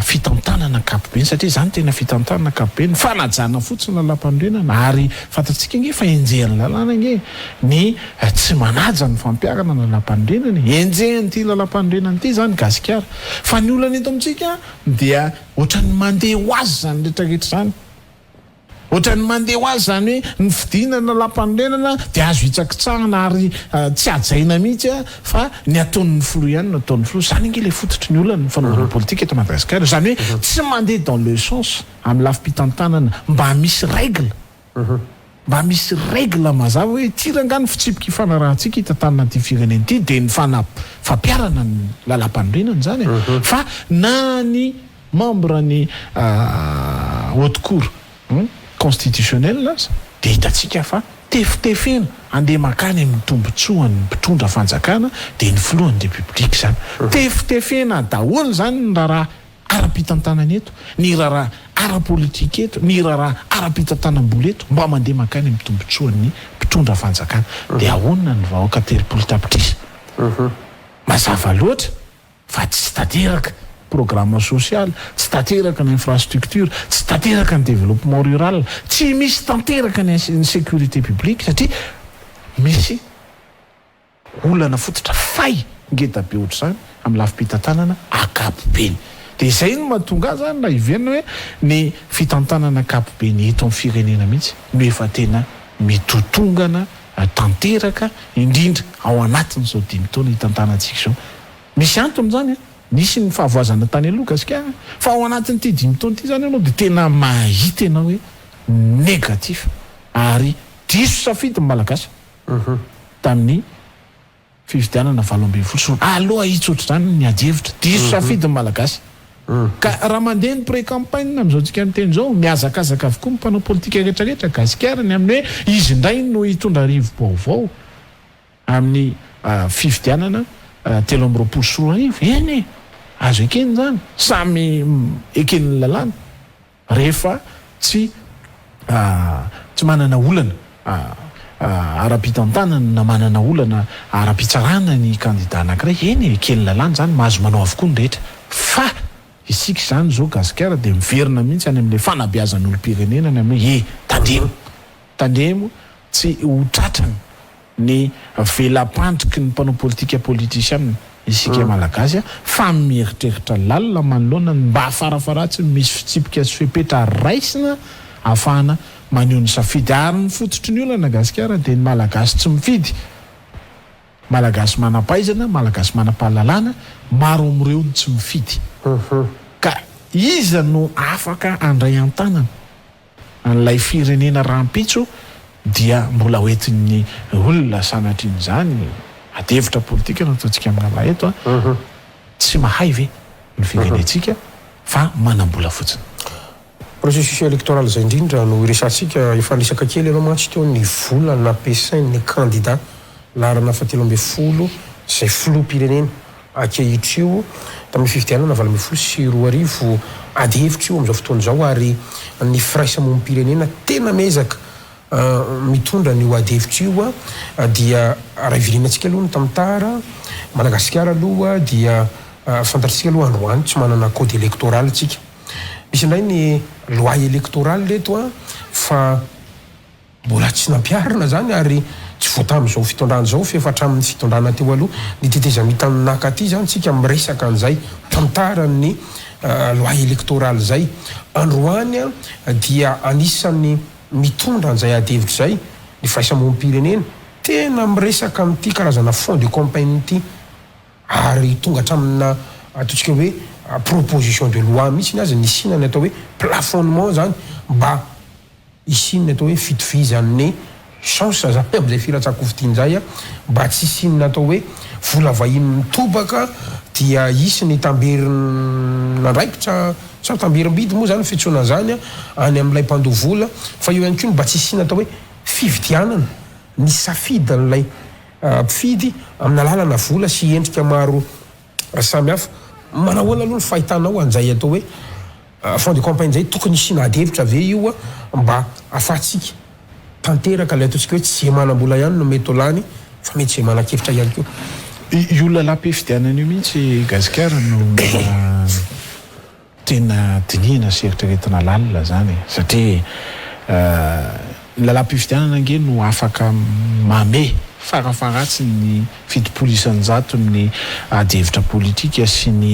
fitantanana kapobeny satria zany tena fitantanana kapobeny fanajana fotsiny lalam-panorenana ary fantatsika nge fa enjehan'ny lalàna nge ny tsy manaja ny fampiarana na lalam-panorenana enjehany ty lalam-panorenana ty zany gasikara fa ny olana eto amintsika dia ohatran'ny mandeha ho azy zany rehetrarehetra zany ohatran'ny mandeha ho azy zany hoe ny fidinana lalam-panorenana dia azo hitsakitsahana ary tsy ajaina mihitsy fa ny ataon'ny filoha ihany no ataon'ny filoha zany nge le fototry ny olana ny fanaovana politika eto Madagasikara zany hoe tsy mandeha dans le sens amin'ny lafim-pitantanana mba misy règle mba misy règle mazava hoe tirangany fitsipika ifanarahantsika hitantanana ty firenena ty dia ny fampiarana ny lalam-panorenana zany fa na ny membre ny haute cour constitutionnel azy dia hitatsika fa tefitefena andeha makany amin'ny tombotsoany mpitondra fanjakana dia ny filohan'ny république zany tefitefena daholo zany ny raharaha ara-pitantanana eto ny raharaha ara-politika eto ny raharaha ara-pitantanam-bola eto mba mandeha makany amin'ny tombotsoan'ny mpitondra fanjakana dia ahonina ny vahoaka telopolo tapitrisa mazava loatra fa tsy tanteraka programme social tsy tanteraka ny infrastructure tsy tanteraka ny développement rural tsy misy tanteraka ny sécurité publique satria misy olana fototra fay ngeda be ohatr' zany amin'ny lafim-pitantanana akapobeny dia izay no mahatonga zany raha iverina hoe ny fitantanana akapobeny eto amin'ny firenena mihitsy no efa tena mitotongana tanteraka indrindra ao anatin' zao 10 taona hitantanantsika zao misy antony zany nisy ny fahavoazana tany aloha gasikara fa ao anatin'ity 10 taona ity zany ianao dia tena mahita ianao hoe négatif ary diso safidy ny malagasy tamin'ny fifidianana 7 aloha hitsotra zany ny adievitra diso safidy ny malagasy ka raha mandeha ny pré-campagne amin'izao tsika miteny zao miazakazaka avokoa mpanao politika rehetrarehetra gasikara ny amin'ny hoe izy indray no hitondra rivo vaovao amin'ny fifidianana 3 eny azo ekeny zany samy eken'ny lalàna rehefa tsy manana olana ara-pitantanana na manana olana ara-pitsarana ny candidat anankiray eny eken'ny lalàna zany mahazo manao avokoa ny rehetra fa isika zany zao gasikara dia miverina mihitsy any amin'le fanabeazan'olom-pirenena ny amin'ny hoe tandremo tsy ho tratrany ny velam-pandriky ny mpanao politika politicianina isika malagasy fa mieritreritra lalina manoloana mba afarafaratsy misy fitsipika sy fepetra raisina ahafahana maneho ny safidy ary ny fototry ny olana gasikara dia ny malagasy tsy mifidy malagasy manam-pahaizana malagasy manam-pahalalana maro amin'ireo ny tsy mifidy ka iza no afaka andray an-tanana an'ilay firenena rahampitso dia mbola hoentin'ny olona sanatr'in'izany adevitra politika no ataontsika amin'n'ala eto tsy mahay ve ny firenentsika fa manam-bola fotsiny processus électoral zay indrindra no iresantsika efa nisaka kely ianao mantsy teo ny vola nampiasain'ny candidat larana 7 zay filoham-pirenena akehitrio tamin'ny fifidianana 20 adihevitra io amin'izao fotoana izao ary ny firaisamonim-pirenena tena mezaka mitondra ny adihevitra io dia raha ivirinantsika aloha ny tamitara Madagasikara aloha dia fantatritsika aloha androany tsy manana code électoral tsika misy indray ny loi électoral leto fa mbola tsy nampiarina zany ary tsy vota amin'izao fitondrana zao fa efa hatramin'ny fitondrana teo aloha ny tetezamitanonaka ty zany tsika miresaka an'izay tantarany loi électoral zay androany dia anisan'ny mitondra an'izay adihevitra zay ny firaisamonim-pirenena tena miresaka amin'ity karazana fond de campagne ity ary tonga hatramina ataontsika hoe proposition de loi mihitsy ny azy ny isinany atao hoe plafonnement zany mba isinany atao hoe fitovizan'ny chance zany am'izay filatsakofitian'izay mba tsy sinina atao hoe vola vahiny mitobaka dia isy ny tamberina ndraikitra sa tamberim-bidy moa zany fitsoana zany any amin'ilay mpandovola fa eo ihany koa mba tsy sinina atao hoe fividianana ny safidy n'ilay mpifidy amin'ny alalana vola sy endrika maro samy hafa manahoana aloha ny fahitanao an'izay atao hoe fond de campagne zay tokony isina adevitra ve io mba afatsika tanteraka lay ataontsika hoe tsy manam-bola ihany no mety olany fa mety tsy manan-kevitra ihany koa io lalaam-pifidianana io mihitsy gasikara no tena dinihana seritreretina lalina zany satria lalaam-pifidianana nge no afaka mame farafaratsy ny fidi-polisan'jato ny adevitra politika sy ny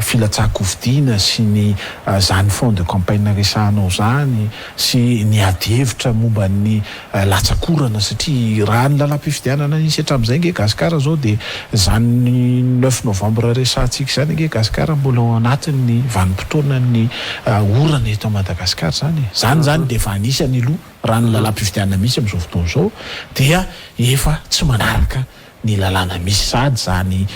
filatsako-vidiana sy ny zany fond de campagne resahanao zany sy ny adevitra momba ny latsakorana satria raha ny lalaam-pifidianana nisy hatramin'izay nge gasikara zao dia zany 9 novembre resantsika zany nge gasikara mbola ao anatin'ny vanim-potoana ny orana eto Madagasikara zany dia efa anisany aloha raha ny lalaam-pifidianana misy amin'izao fotoana zao dia efa tsy manaraka ny lalàna misy sady zany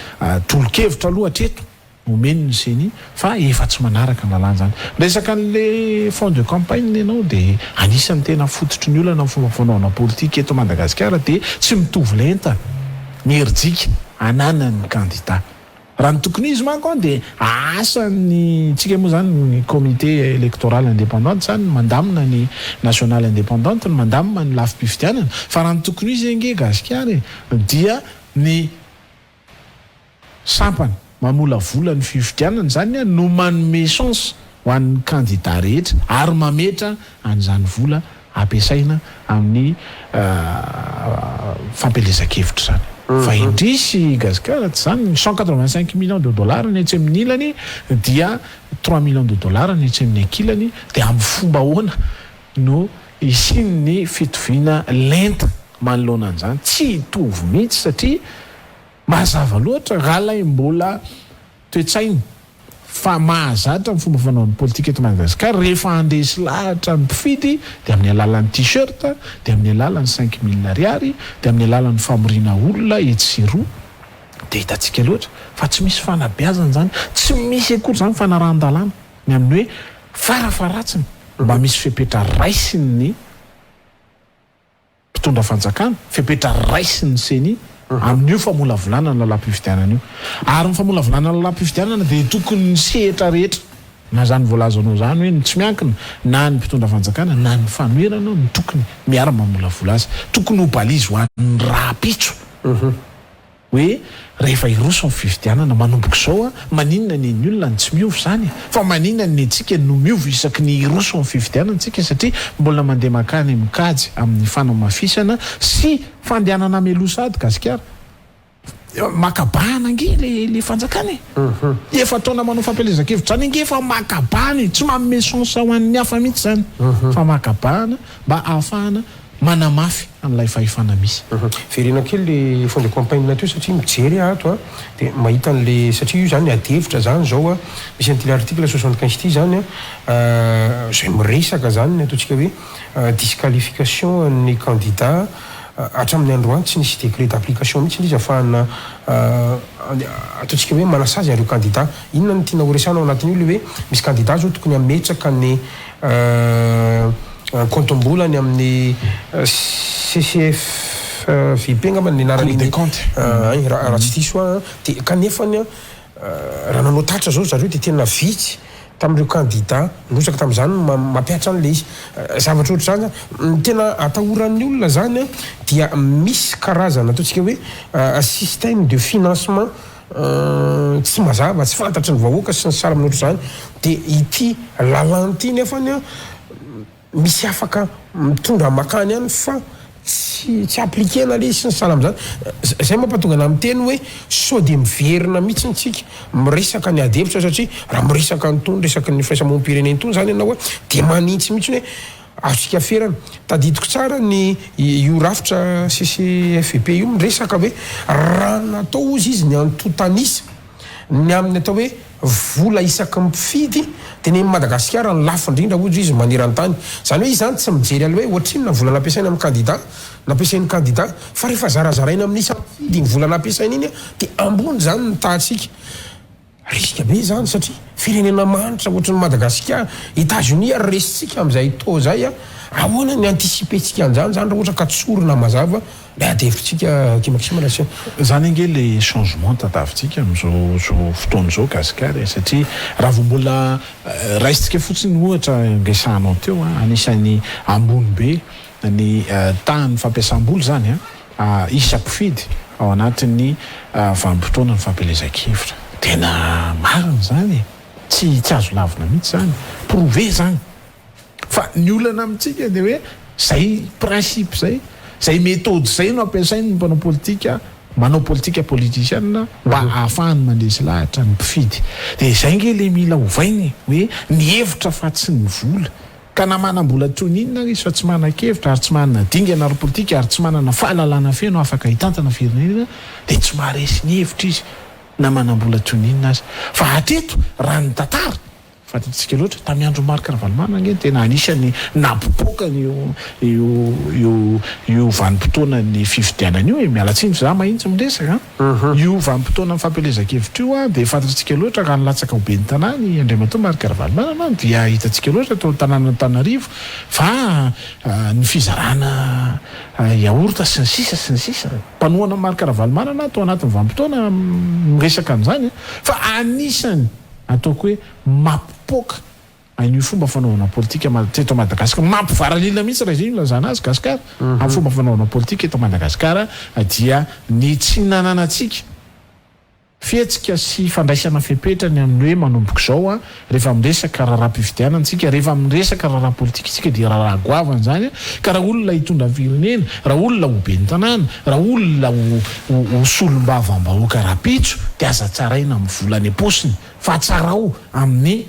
tolo-kevitra aloha hatreto omeny ny seny fa efa tsy manaraka ny lalàna zany resaka n'le fond de campagne ianao dia anisan'ny tena fototry ny olana fomba fanaona politika eto Madagasikara dia tsy mitovy lenta ny herijika ananany candidat raha ny tokony izy manko dia asany tsika moa zany ny comité électoral indépendante zany mandamina ny national indépendante ny mandamina ny lafim-pifidianana fa raha ny tokony izy nge gasikara dia ny sampany mamolavola ny fifidianana zany no manome chance ho an'ny candidat rehetra ary mametra an'izany vola ampiasaina amin'ny fampelezan-kevitra zany fa indrisy gasikara tsy zany 185 millions de dollars ny etsy amin'ny ilany dia 3 millions de dollars ny etsy amin'ny ankilany dia amin'ny fomba ahoana no isiny ny fitoviana lenta manoloana an'izany tsy hitovy mihitsy satria mazava loatra raha lay mbola toetsaina fa mahazatra amin'ny fomba fanaon'ny politika eto Madagasikara rehefa andesy lahatra ny mpifidy dia amin'ny alalan'ny t-shirt dia amin'ny alalan'ny 5 000 ariary dia amin'ny alalan'ny famoriana olona etsy sy roa dia hitantsika loatra fa tsy misy fanabeazana zany tsy misy akory zany fanarahan-dalàna ny amin'ny hoe farafaratsiny mba misy fepetra raisiny ny mpitondra fanjakana fepetra raisiny ny seny amin'io famolavolana ny lalaam-pifidianana io ary ny famolavolana ny lalaam-pifidianana dia tokony ny sehatra rehetra na zany voalazanao zany hoe tsy miankina na ny mpitondra fanjakana na ny fanoerana ny tokony miara-mamolavola azy tokony ho balizy ho an'ny raha-pitso hoe rehefa iroso ny fifidianana manomboka izao maninona ny olona ny tsy miovy zany fa maninona ny antsika no miovy isaky ny iroso ny fifidianana antsika satria mbola mandeha makany mikajy amin'ny fanamafisana sy fandehanana melosady gasikara makabahana nge le fanjakany efa taona manao fampelezan-kevitra zany nge efa makabahany tsy manome chance ho an'ny hafa mihitsy zany fa makabahana mba ahafahana manamafy an'ilay fahefana misy verena kely le fond de campagne teo satria mijery ato dia mahita an'le satria io zany adevitra zany zao misy an'ty article 75 ty zany zay miresaka zany ny ataontsika hoe disqualification ny candidat hatramin'ny androany tsy nisy décret d'application mihitsy izy ahafahana ataontsika hoe manasazy areo candidat inona ny tiana horesana ao anatin'io le hoe misy candidat zao tokony ametraka ny compte-mbolany amin'ny CCFVP ngamba ny anarany raha tsy diso dia kanefany raha nanao tatra zao zareo dia tena vitsy tamin'ireo candidat nosaka tamin'izany mampiatra an'le izy zavatra ohatr' zany tena atahoran'ny olona zany dia misy karazana ataontsika hoe système de financement tsy mazava tsy fantatry ny vahoaka sy ny sara amin'ohatr' zany dia ity lalàna ity nefany misy afaka mitondra makany ihany fa tsy appliquena le sy ny sahala amin'izany zay mampatonga ana miteny hoe sao dia miverina mihitsy ntsika miresaka ny adevitra satria raha miresaka nytony resaky ny firaisamoam-pirenena tony zany ianao dia manintsy mihitsy hoe azontsika ferana tadidiko tsara ny io rafitra CCFVP io miresaka hoe raha natao izy ny antotanisa ny amin'ny atao hoe vola isaky mifidy de ny Madagasikara ny lafo indrindra ozy izy maneran-tany zany hoe izy zany tsy mijery aloha hoe ohatrinona vola nampiasaina amin'ny candidat nampiasain'ny candidat fa rehefa zarazaraina amin'ny isa mifidy ny vola nampiasaina iny de ambony zany ny tahatsika risika be zany satria firenena manitra ohatran'ny Madagasikara États-Unis ary resitsika amin'izay to zay ahoana ny antisipetsika an'izany zany raha ohatra ka tsorona mazava le adevitsika kimakisima lasa zany ange le changement tatavintsika am'zao fotoana zao gasikara satria raha vao mbola raisitsika fotsiny ohatra ngesahanao teo anisan'ny ambony be ny tany fampiasam-boly zany isa-pifidy ao anatin'ny vanim-potoana ny fampelezan-kevitra tena marina zany tsy azo lavina mihitsy zany prouvé zany fa ny olana amintsika de hoe zay principe zay méthode zay no ampiasainy mpanao politika manao politika politicienne mba ahafahany mandresy lahatra ny mpifidy de zay nge le mila ovainy hoe ny hevitra fa tsy ny vola ka namanam-bola toninina izy fa tsy manana-kevitra ary tsy manana dingana ary politika ary tsy manana fahalalana feno afaka hitantana firenena de tsy maharesy ny hevitra izy na manam-bola toninina azy fa hatreto raha ny tantara fatantsika loatra tamin'ny andro Marc Ravalomanana nge tena anisany napopoka io vanim-potoana ny fifidianana io mialatsiny za mahitsy miresaka io vanim-potoana ny fampelezan-kevitra io de fantatsika loatra raha nilatsaka ho be ny tanàny Andriamatoa Marc Ravalomanana dia hitatsika loatra tao tanàna Antananarivo fa ny fizarana yaourta sy ny sisa mpanoana Marc Ravalomanana tao anatin'ny vanim-potoana miresaka an'izany fa anisany ataoko hoe mampipoka an'io fomba fanaovana politika teto Madagasikara mampivaralina mihitsy raha izay lazana azy gasikara amin'ny fomba fanaovana politika eto Madagasikara dia ny tsy nananatsika fihetsika sy fandraisana fepetra ny amin'ny hoe manomboka izao rehefa miresaka raharam-pifidianantsika rehefa miresaka raharam-politika isika dia raha goavana zany ka raha olona hitondra firenena raha olona ho be ny tanàna raha olona ho solom-bavam-bahoaka rapitso dia aza tsaraina amin'ny volany aposiny fa tsara ao amin'ny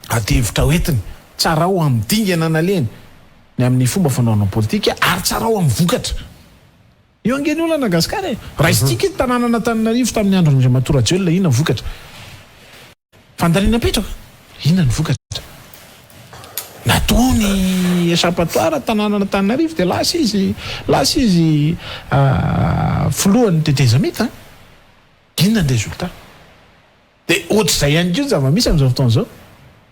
atevitra hoentiny tsara ao amin'ny dingana naleny ny amin'ny fomba fanaovana politika ary tsara ao amin'ny vokatra io angeny olana gasikara raha isitsika tanàna Antananarivo tamin'ny andro Andriamatoa Rajoelina inona vokatra fandariana petraka inona ny vokatra nataony esapatoara tanàna Antananarivo de lasa izy filohan'ny tetezamita inona ny résultat de ohatr'izay ihany koa zava-misy amin'izao fotoana zao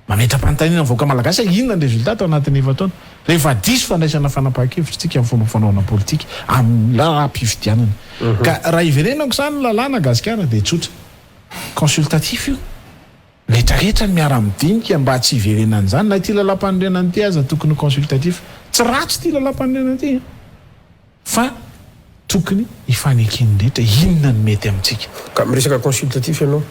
mametra-panontaniana ny vahoaka malagasy inona ny résultat tao anatin'ny efa-taona rehefa diso fandraisana fanapahan-kevitra tsika amin'ny fomba fanaovana politika amin'ny raha-pifidianana ka raha iverenako zany lalàna gasikara de tsotra consultatif io rehetrarehetra ny miara-midinika mba tsy iverenana zany na ty lalam-panorenana ty aza tokony consultatif tsy ratsy ty lalam-panorenana ty fa tokony ifanekeny rehetra inona ny mety amintsika ka miresaka consultatif ianao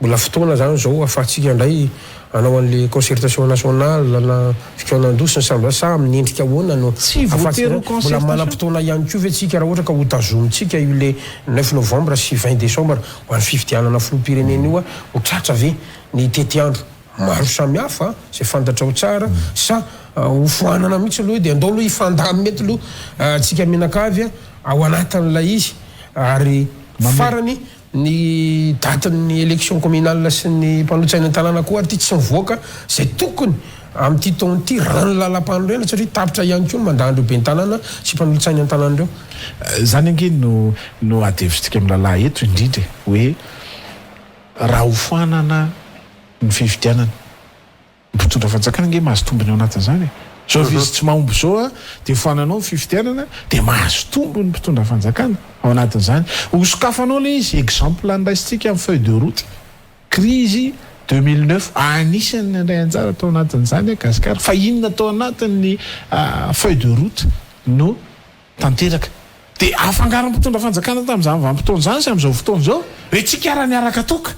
mbola fotoana zany zao afahantsika indray anao an'le concertation nationale na fikaonan-dosy ny samby sa amin'ny endrika ahoana no tsy voatery mbola manam-potoana ihany koa ve tsika raha ohatra ka ho tazomintsika io le 9 novembre sy 20 décembre ho an'ny fifidianana filoham-pirenena io ho tratra ve ny tetiandro maro samihafa zay fantatra ho tsara sa ho foanana mihitsy aloha de andao aloha ifandamy mety aloha tsika menakavy ao anatin'ilay izy ary farany ny datin'ny élection communale sy ny mpanotsaina tanàna koa ary ty tsy mivoaka zay tokony amin'ity taona ty rano lalam-panorena satria tapitra ihany koa no mandahndreo be ny tanàna sy mpanotsaina ny tanànareo zany ange no adevitsika amin'ny lalahy eto indrindra hoe raha hofoanana ny fifidianana mpitondra fanjakana ange mahazo tombony ao anatin'izany zao izy tsy mahomby zao de foananao ny fifidianana de mahazo tombo ny mpitondra fanjakana ao anatin'izany hosokafanao le izy exemple andraisitsika amin'ny feuille de route crise 2009 anisany andray anjara tao anatin'izany gasikara fa inona tao anatin'ny feuille de route no tanteraka de afangaron'ny mpitondra fanjakana tamin'izany vanim-potoana zany sy amin'izao fotoana zao hoe tsika ara niaraka toka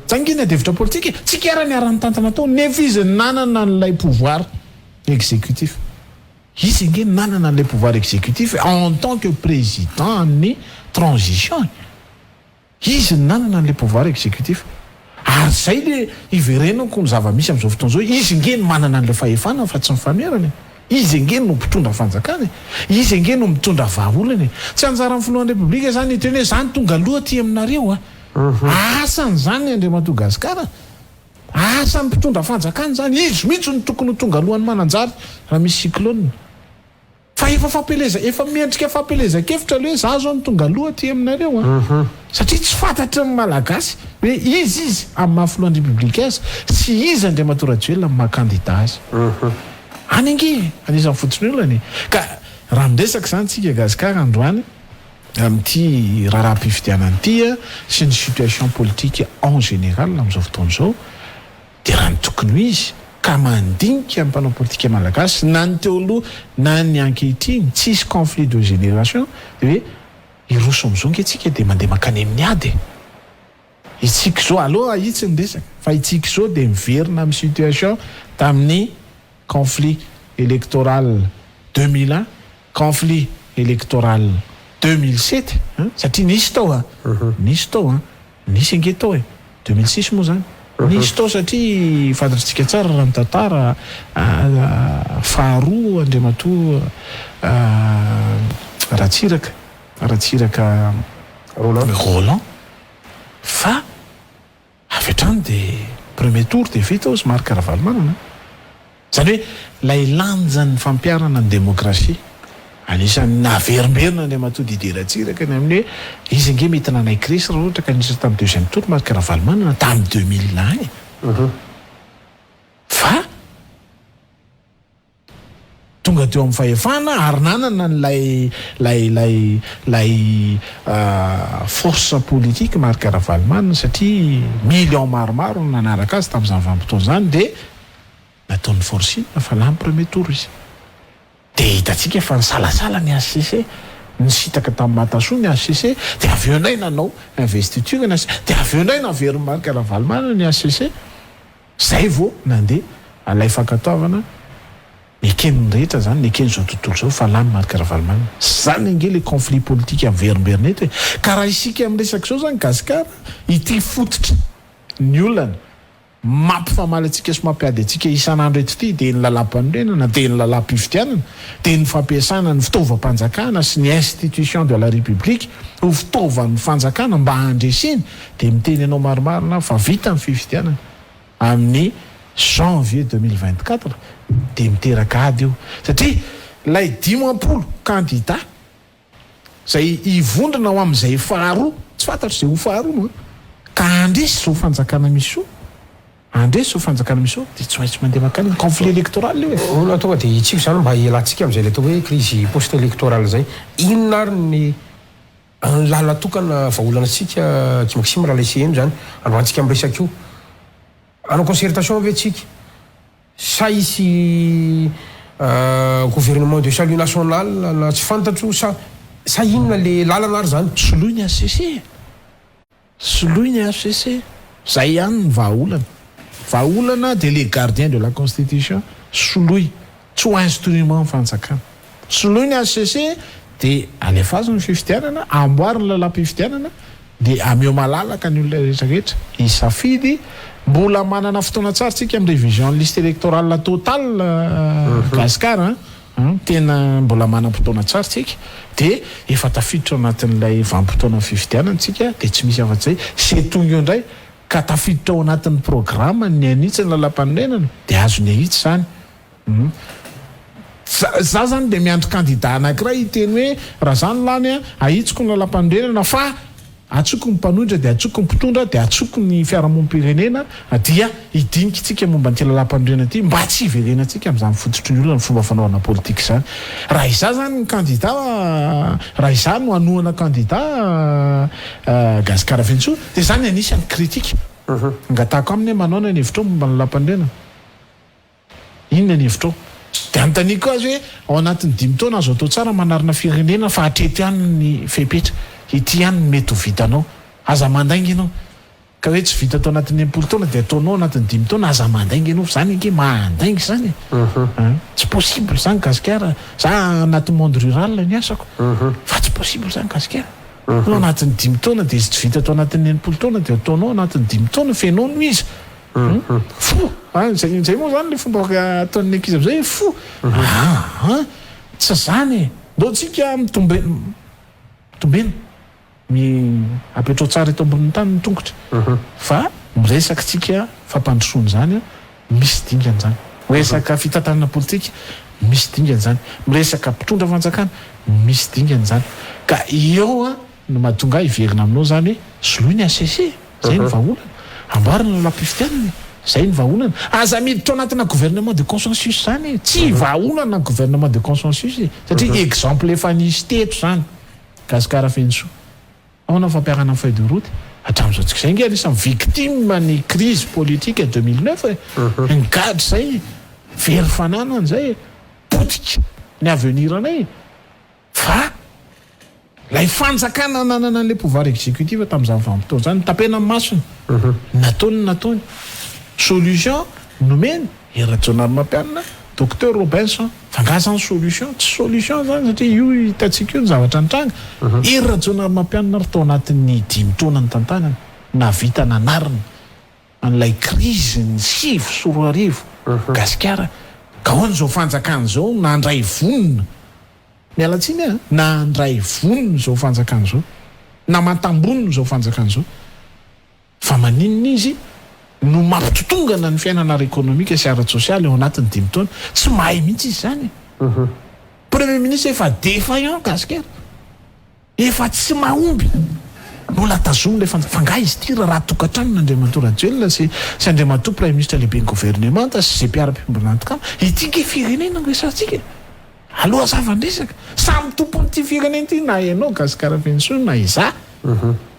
zangina devitra politika tsika ara niara-ny tantana tao nefa izy nanana n'lay pouvoir exécutif izy nge nanana n'lay pouvoir exécutif en tant que président ny transition izy nanana n'lay pouvoir exécutif ary zay le iverenako ny zava-misy amin'izao fotoana zao izy nge no manana n'lay fahefana fa tsy mifamerana izy nge no mpitondra fanjakana izy nge no mitondra vahaolana tsy anjara amin'ny filohan'ny repoblika zany teny hoe zany tonga aloha ty aminareo asany zany Andriamatoa Gasikara, asany mpitondra fanjakana zany, izy mihitsy no tokony tonga alohan'ny mananjary raha misy cyclone. Fa efa miendrika fampelezakevitra le hoe za zao ny tonga aloha aty aminareo satria tsy fantatry ny malagasy hoe izy amin'ny mahafilohan'ny république azy sy izy Andriamatoa Rajoelina amin'ny mahankandida azy. Any ange anisan'ny fotsiny olany ka raha miresaka zany tsika Gasikara androany amin'ity raharaham-pifidianana ity sy ny situation politique en général amin'izao fotoana izao dia raha ny tokony ho izy ka mandinika amin'ny mpanao politika malagasy na ny teo aloha na ny ankehitriny tsisy conflit de génération dia hoe iroso amin'izao nketsika dia mandeha makany amin'ny ady itsika zao aloha itsy ny resaka fa itsika zao dia miverina amin'ny situation tamin'ny conflit électoral 2001 conflit électoral 2007 satria nisy tao nisy ange tao 2006 moa zany nisy tao satria fantatritsika tsara raha ny tantara faharoa Andriamatoa Ratsiraka Roland fa avy hatrany dia premier tour dia vita sy Marc Ravalomanana zany hoe lay lanjan'ny fampiarana ny démocratie anisan'ny naverimberina Andriamatoa Didier Ratsiraka ny amin'ny hoe izy nge mety nanay crise raha ohatra ka nisy tamin'ny deuxième tour Marc Ravalomanana tamin'ny 2001 fa tonga teo amin'ny fahefana ary nanana lay force politique Marc Ravalomanana satria million maromaro nanaraka azy tamin'izany vanim-potoana zany dia nataon'ny forcine fa lamy premier tour izy dia hitantsika fa nisalasala ny ACC nisitaka tamin'ny Matasoa ny ACC dia avy eo indray nanao investiture ny ACC dia avy eo indray naveriny Marc Ravalomanana ny ACC zay vao nandeha alay fankataovana ekeny rehetra zany ekeny zao tontolo zao fa lamy Marc Ravalomanana zany ange le conflit politique averimberina eto ka raha isika amin'ny resaka zao zany Gasikara ity fototra ny olana mampifamaly atsika sy mampiady atsika isan'andro eto ity dia ny lalam-panorenana dia ny lalam-pifidianana dia ny fampiasana ny fitaovam-panjakana sy ny institution de la république ho fitaovan'ny fanjakana mba handresiny dia miteny ianao maromarona fa vita ny fifidianana amin'ny janvier 2024 dia miteraka ady io satria lay 50 candidat zay ivondrona ho amin'izay faharoa tsy fantatro zay ho faharoa moa ka andresy zao fanjakana misy andresy zao fanjakana misy dia tsy maintsy mandeha makany conflit électoral io olona tonga dia itsiko zany mba ialantsika amin'izay le atao hoe crise post électorale zay inona ary ny lala tokana vaholanantsika Maxime raha laisem zany androantsika miresaka io anao concertation ve tsika sa isy gouvernement de salut national na tsy fantatro sa inona le lalana ary zany soloiny ACC zay ihany ny vahaolana dia les gardiens de la constitution soloy tsy ho instrument fanjakana soloiny ACC dia alefazy ny fifidianana amboary ny lalam-pifidianana dia ameo malalaka ny olona rehetrarehetra isafidy mbola manana fotoana tsara tsika amin'ny révision liste électorale totale Gasikara tena mbola manam-potoana tsara tsika dia efa tafiditra anatin'ilay vanim-potoana fifidianana tsika dia tsy misy afa-tsy zay setonga eo indray ka tafiditra ao anatin'ny programme ny anitsy ny lalam-panorenana dia azo ny ahitsy zany za zany dia miandro candidat anankiray iteny hoe raha zany lany ahitsiko ny lalam-panorenana fa atsoko ny mpanondra dia atsoko ny mpitondra dia atsoko ny fiarahamonim-pirenena dia hidinika itsika momba nyty lalam-panorenana ity mba tsy hiverena antsika amin'izany fototry ny olona ny fomba fanaovana politika zany raha iza zany ny candidat raha iza no anohana candidat Gasikara Fentsoa dia zany anisan'ny kritika ngatahako aminy manao ny hevitra momba ny lalam-panorenana inona ny hevitra dia anontaniko azy hoe ao anatin'ny 5 taona azo atao tsara manarina firenena fa hatreto ihany ny fepetra ity ihany mety ho vitanao aza mandainga ianao ka hoe tsy vita tao anatin'ny 10 taona dia ataonao anatin'ny 5 taona aza mandainga ianao zany ange mandainga zany tsy possible zany Gasikara za anaty monde rural ny asako fa tsy possible zany Gasikara no anatin'ny 5 taona dia izy tsy vita tao anatin'ny 10 taona dia ataonao anatin'ny 5 taona fenao no izy fo zay moa zany le fomba ataon'ny ankizy am'izay fo tsy zany ndao tsika mitombena apetrao tsara eto amboniny tany ny tongotra fa miresaka tsika fampandrosoana zany misy dingana zany miresaka fitantanana politika misy dingana zany miresaka mpitondra fanjakana misy dingana zany ka eo no mahatonga iverina aminao zany hoe soloy ny ACC zay ny vahaolana amboarina lampifidianana zay ny vahaolana aza miditra ao anatina gouvernement de consensus zany tsy vahaolana gouvernement de consensus satria exemple efa nisy teto zany gasikara fensoa aona fampiarana feuille de route hatramin'izao tsika zay nge anisany victime ny crise politique 2009 ngadry zay very fananana zay potika ny avenir anay fa lay fanjakana nanana an'le pouvoir exécutif tamin'izany vanim-potoana zany tapena amin'ny masony nataony solution nomeny Rajonary Mampianina docteur Robinson fangazany solution tsy solution zany satria io hitatsika io ny zavatra nitranga Rajonary Mampianina ry tao anatin'ny 5 taona ny tantanany navita nanarina an'ilay crise ny 5 sy 4 arivo gasikara ka hoany zao fanjakana zao nandray vonona mialatsiny nandray vonona zao fanjakana zao na matambonina zao fanjakana zao fa maninona izy no mampitotongana ny fiainana ara-ekonomika sy ara-tsosialy ao anatin'ny 5 taona tsy mahay mihitsy izy zany premier ministre efa défaillant gasikara efa tsy mahomby mbola tazomy le fanga izy ty raha tokantrano n'Andriamatoa Rajoelina sy Andriamatoa premier ministre lehibe ny gouvernement sy zay mpiara-piombonantoka ity ke firenena resatsika aloha zavandresaka samy tompony ty firenena ty na ianao gasikara fensoa na iza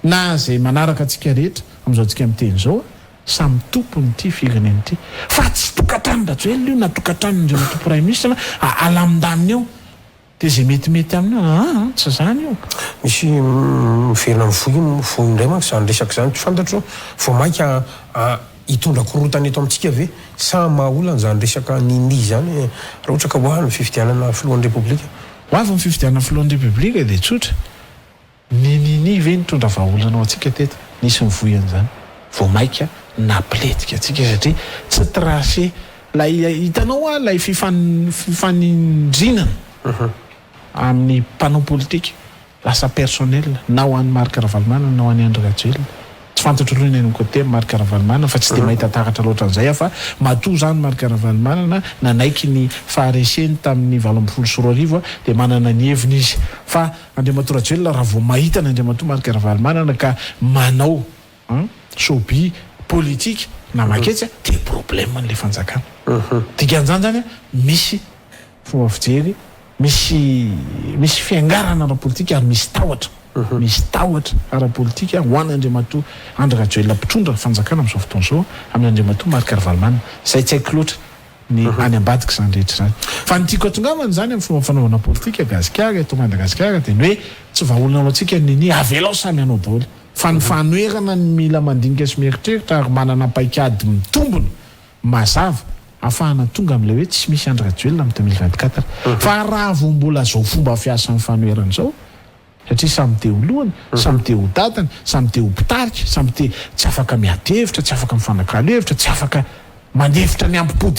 na zay manaraka atsika rehetra am'izao tsika miteny zao samy tompony ty firenena ty fa tsy tokantrano Rajoelina io na tokantrano n'Andriamatoa premier ministre alamindaminy eo de zay metimety aminy tsy zany io misy miverina ny voy indray manko zany resaka zany tsy fantatro vao mainka hitondra korotana eto amintsika ve sa mahaolana zany resaka nini zany raha ohatra ka hoavy ny fifidianana filohan'ny repoblika hoavy ny fifidianana filohan'ny repoblika de tsotra nini ve nitondra vahaolana ao atsika teto nisy ny voyany zany vao maika napletika atsika satria tsy tracé lay hitanao lay fifanindrinana amin'ny mpanao politika lasa personnel na ho an'ny Marc Ravalomanana na ho an'ny Andry Rajoelina tsy fantatro loha ny côté Marc Ravalomanana fa tsy de mahita takatra loatra an'izay fa matoa zany Marc Ravalomanana nanaiky ny fahareseny tamin'ny 24 de manana ny heviny izy fa Andriamatoa Rajoelina raha vao mahita ny Andriamatoa Marc Ravalomanana ka manao sobi politique na maketsy de problème an'le fanjakana dikan'izany zany misy fomba fijery misy fiangarana ara-politika ary misy tahotra ara-politika ho an'ny Andriamatoa Andry Rajoelina mpitondra fanjakana amin'izao fotoana zao amin'ny Andriamatoa Marc Ravalomanana zay tsy haiko loatra ny any ambadika zany rehetra zany fa ny tiako atongavany zany amin'ny fomba fanaovana politika gasikara eto Madagasikara de ny hoe tsy vahaolana antsika nini avelao samy anao daholo fa ny fanoerana ny mila mandinika sy mieritreritra ary manana paikady mitombony mazava afahana tonga amin'ilay hoe tsy misy Andry Rajoelina amin'ny 2024 fa raha vao mbola zao fomba fiasa ny fanoerana zao satria samy te ho lohany samy te ho dadany samy te ho mpitarika samy te tsy afaka miady hevitra tsy afaka mifanakalo hevitra tsy afaka mandevitra ny ampipo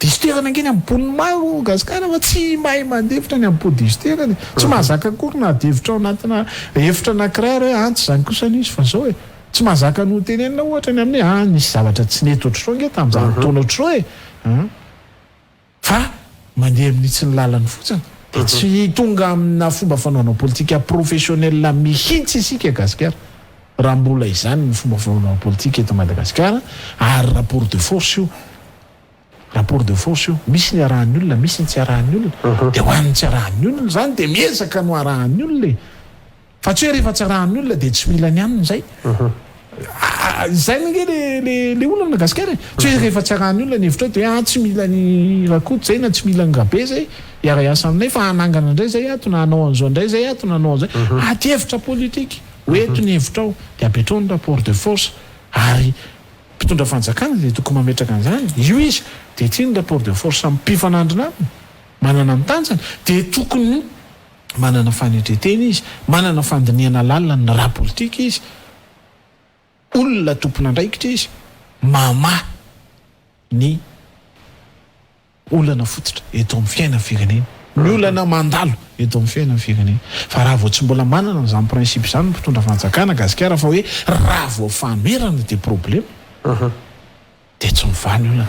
disterana angeny ampipon'ny maro gasikara fa tsy mahay mandevitra ny ampipo disterany tsy mahazaka kory na adevitra ao anatina hevitra anankiray antsy zany kosa nisy fa zao tsy mahazaka no tenenina ohatra ny amin'ny nisy zavatra tsy nety ohatr'izao nge tamin'izany taona ohatr'izao fa mandeha amin'itsy ny lalany fotsiny de tsy tonga amina fomba fanaovana politika professionnel mihitsy isika gasikara raha mbola izany ny fomba fanaovana politika eto Madagasikara ary rapport de force io misy ny arahan'ny olona misy ny tsy arahan'ny olona de ho an'ny tsy arahan'ny olona zany de miezaka no arahan'ny olona fa tsy hoe rehefa tsy arahan'ny olona de tsy mila ny aminy zay zay nge le olona gasikara tsy hoe rehefa tsy arahan'ny olona ny hevitra de tsy mila ny rakoto zay na tsy mila ny gabe zay iara-iasa aminay fa anangana indray zay ato na anao an'izao indray zay ato na anao an'izay aty hevitra politika hoeto ny hevitra ao de apetrao ny rapport de force ary mpitondra fanjakana de tokony mametraka an'izany io izy de ty ny rapport de force amin'ny mpifanandrina aminy manana ny tanjany de tokony manana fanetretena izy manana fandiniana lalina ny raha politika izy olona tompona andraikitra izy ny olana fototra eto amin'ny fiaina firenena ny olana mandalo eto amin'ny fiainany firenena fa raha vao tsy mbola manana n'izany principe izany ny mpitondra fanjakana gasikara fa hoe raha vao famerana de problème de tsy mivany olana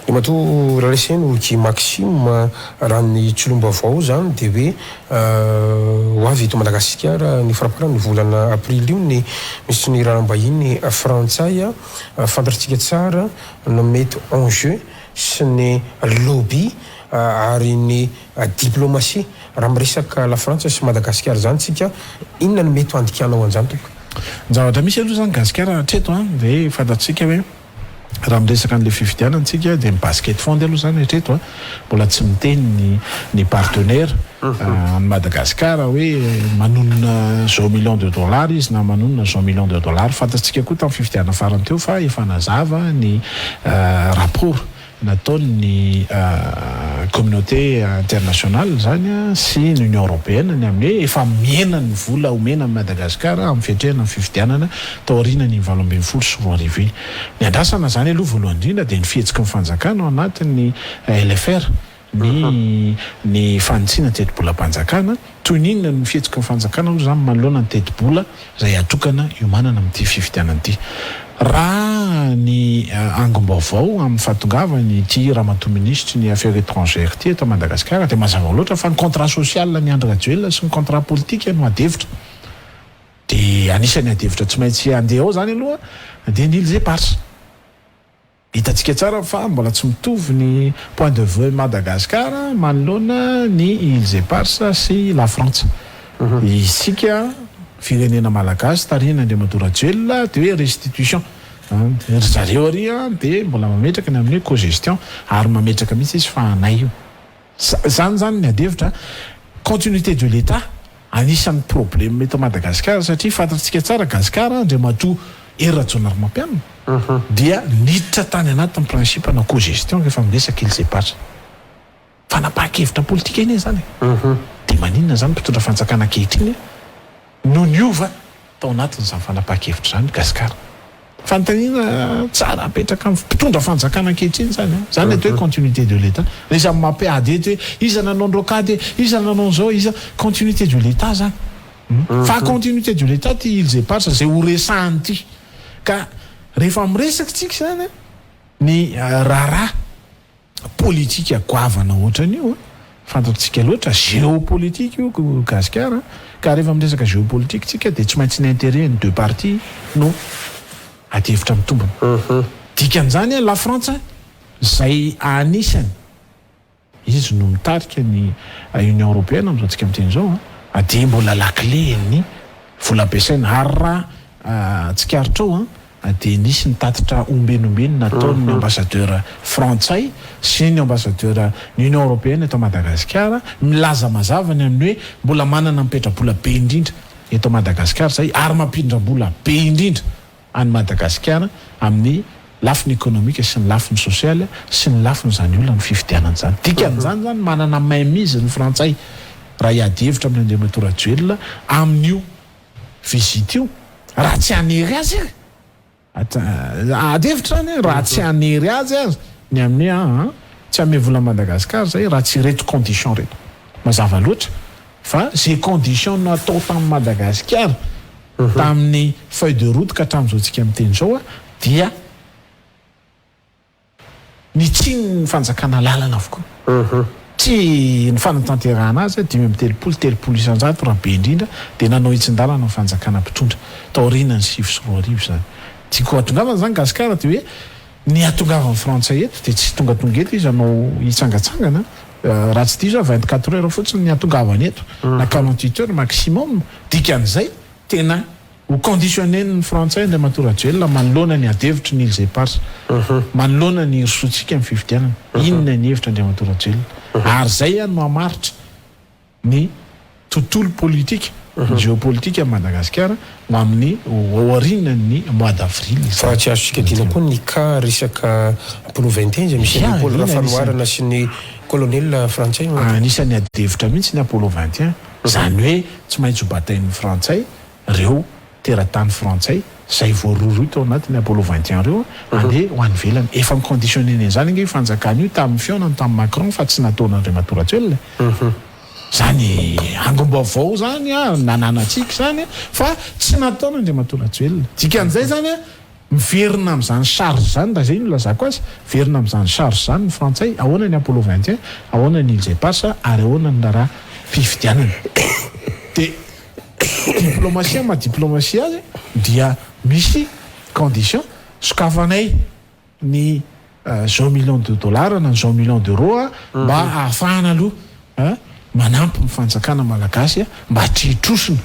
de mato raha leseno ki Maxime raha ny tsilomba vao zany de hoe ho avy eto Madagasikara ny farapara ny volana aprily io ny misy ny raham-bahiny frantsay fantatritsika tsara no mety enjeu sy ny lobby ary ny diplomatie raha miresaka la Frantsa sy Madagasikara zany tsika inona ny mety andikanao an'izany toko zavatra misy aloha zany gasikara hatreto de fantatsika hoe raha miresaka an'le fifidianantsika de basket fondy aloha zany hatreto mbola tsy miteny ny partenaire ny Madagasikara hoe manonona zao millions de dollars izy na manonona zao millions de dollars fantatsika koa tamin'ny fifidiana farany teo fa efa nazava ny rapport nataon'ny communauté internationale zany sy ny Union européenne ny amin'ny hoe efa miena ny vola omena amin'ny Madagasikara amin'ny fiatrehana ny fifidianana taoriana ny 20 sy 20 ny andrasana zany aloha voalohany indrindra de ny fihetsiky ny fanjakana ao anatin'ny LFR ny fanitsina teti-bolam-panjakana toy ny inona ny fihetsiky ny fanjakana aloha zany manoloana ny teti-bola izay atokana iomanana amin'ity fifidianana ity raha ny angom-baovao amin'ny fahatongavany ity ramatoa ministre ny affaires étrangères ty eto Madagasikara de mazava loatra fa ny contrat social ny Andry Rajoelina sy ny contrat politique no adevitra de anisany adevitra tsy maintsy andeha ao zany aloha de ny Îles Éparses hitatsika tsara fa mbola tsy mitovy ny point de vue Madagasikara manoloana ny Îles Éparses sy la France isika firenena malagasy tarina Andriamato Rajoelina de hoe restitution zareo ary de mbola mametraka ny amin'ny co-gestion ary mametraka mihitsy izy fa anay io zany ny adevitra continuité de l'État anisan'ny problème eto Madagasikara satria fantatsika tsara gasikara Andriamato Rajoelina mampianina dia niditra tany anatin'ny principe na co-gestion rehefa miresaka Îles Éparses fanapahakevitra politika iny zany de maninona zany mpitondra fanjakana ankehitriny no niova tao anatin'izany fanapahakevitra zany gasikara fanontaniana tsara apetraka amin'ny mpitondra fanjakana ankehitriny zany atao hoe continuité de l'État iza mampiady eto hoe iza nanao ndrokady iza nanao zao iza continuité de l'État zany fa continuité de l'État ty Îles Éparses zay ho resahany ty ka rehefa miresaka tsika zany ny raharaha politika goavana ohatran'io fantatsika loatra géopolitique io gasikara ka rehefa miresaka géopolitique tsika de tsy maintsy ny intérêt ny deux parties no adevitra mitombona dikan'izany la France zay anisany izy no mitarika ny Union européenne am'izao tsika miteny zao de mbola lakle ny vola ampiasaina ary raha tsikaritra ao de nisy ny tatitra ombenombeny nataon'ny ambassadeur frantsay sy ny ambassadeur ny Union européenne eto Madagasikara milaza mazava ny amin'ny hoe mbola manana mipetra-bola be indrindra eto Madagasikara zay ary mampindra-bola be indrindra any Madagasikara amin'ny lafiny économique sy ny lafiny sociale sy ny lafiny zany olona ny fifidianana zany dikan'izany zany manana maimizy ny frantsay raha iadevitra amin'ny Andriamato Rajoelina amin'io visite io raha tsy anery azy adevitra zany raha tsy anery azy ny amin'ny tsy ame vola Madagasikara zay raha tsy reto condition reto mazava loatra fa zay condition natao tamin'ny Madagasikara tamin'ny feuille de route ka hatramin'izao tsika miteny zao dia ny tsiny ny fanjakana lalana avokoa tsy ny fanatanterahana azy 5 isanjato raha be indrindra de nanao itsin-dalana ny fanjakana mpitondra taoriana ny 5 sy 10 zany tiako atongavana zany gasikara de hoe ny atongavan'ny frantsay eto de tsy tongatonga eto izy anao hitsangatsangana raha tsy diso 24 heures fotsiny ny atongavany eto na 48 heures maximum dikan'izay tena ho conditionné ny frantsay Andriamato Rajoelina manoloana ny adevitra ny Îles Éparses manoloana ny risotsika amin'ny fifidianana inona ny hevitra Andriamato Rajoelina ary zay no hamaritra ny tontolo politika géopolitique à Madagascar ho amin'ny aorianan'ny mois d'avril fa tsy azontsika dina koa ny cas resaka Apollo 21 zay misy Paul Rafanoarana sy ny colonel frantsay anisan'ny adevitra mihitsy ny Apollo 21 zany hoe tsy maintsy ho batain'ny frantsay reo teratany frantsay zay voaroroy tao anatin'ny Apollo 21 reo andeha ho any velany efa miconditionné zany nge fanjakana io tamin'ny fiaonany tamin'ny Macron fa tsy nataon'Andriamantoa Rajoelina zany angom-baovao zany nananatsika zany fa tsy nataon'Andriamantoa Rajoelina dikan'izay zany miverina amin'izany charge zany raha zay no lazako azy verina amin'izany charge zany ny frantsay ahoana ny Apollo 21 ahoana ny Îles Éparses ary ahoana ny raha mpifidianana dia diplomatie ma diplomatie azy dia misy condition sokafanay ny $100 millions na $100 millions mba ahafahana aloha manampy ny fanjakana malagasy mba tsy hitrosina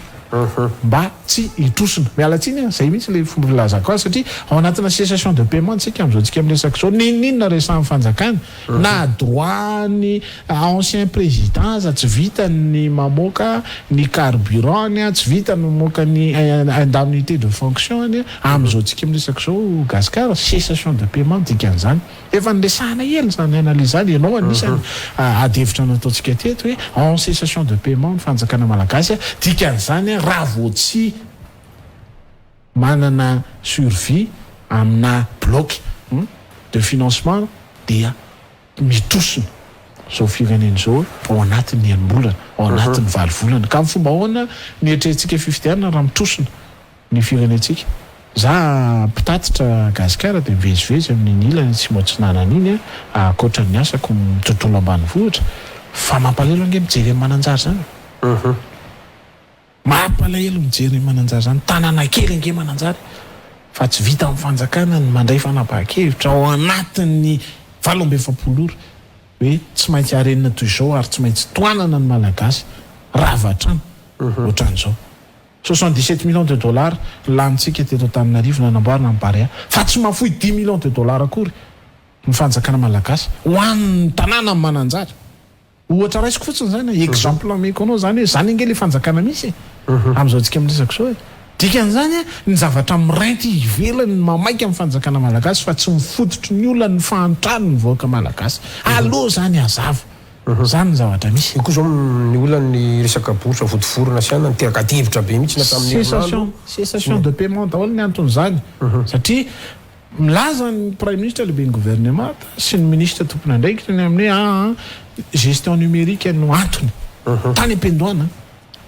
mba tsy hitrosina mialatsiny zay mihitsy le fomba filazako azy satria ao anatina cessation de paiement tsika am'izao tsika miresaka zao ninona resan'ny fanjakana na droit ny ancien président za tsy vitany mamoaka ny carburant tsy vitany mamoaka ny indemnité de fonction any am'izao tsika miresaka zao gaskara cessation de paiement dikan'izany efa nilesahana ela zany analyse zany ianao anisany adevitra nataontsika teto hoe en cessation de paiement ny fanjakana malagasy dikan'izany raha vao tsy manana survie amina bloc de financement dia mitosina zao firenena zao ao anatin'ny enim-bolana ao anatin'ny valo volana ka amin'ny fomba ahoana ny eritreretintsika fifidianana raha mitosina ny firenentsika za mpitatitra gasikara dia mivezivezy amin'ny ilany tsy moatsinanana iny akoatra ny asako tontolo ambanivohitra fa mampalahelo ange mijery mananjary zany mampalahelo mijery mananjary zany tanàna kely ange mananjary fa tsy vita amin'ny fanjakana ny mandray fanapahan-kevitra ao anatin'ny 7 ora hoe tsy maintsy arenina toy izao ary tsy maintsy toanana ny malagasy ravatrano ohatran'izao $77 millions lanitsika teto Antananarivo nanamboarina amin'ny fa tsy mahafoy $10 millions akory ny fanjakana malagasy ho an'ny tanàna amin'ny mananjary ohatra raisiko fotsiny zany exemple ameko anao zany hoe zany ange le fanjakana misy am'izao tsika miresaka zao dikan'izany ny zavatra mirainty ivelany mamaika amin'ny fanjakana malagasy fa tsy mifototry ny olona ny fahantrano ny voaka malagasy aloha zany azavo zany ny zavatra misy koa zao ny olany resaka bourse votoforona siana ny terakadevitra be mihitsy na tamin'ny cessation de paiement daholo ny antony zany satria milaza ny prime ministre lehibe ny gouvernement sy ny ministre tompony andraikitra ny amin'ny gestion numérique no antony tany ampendoana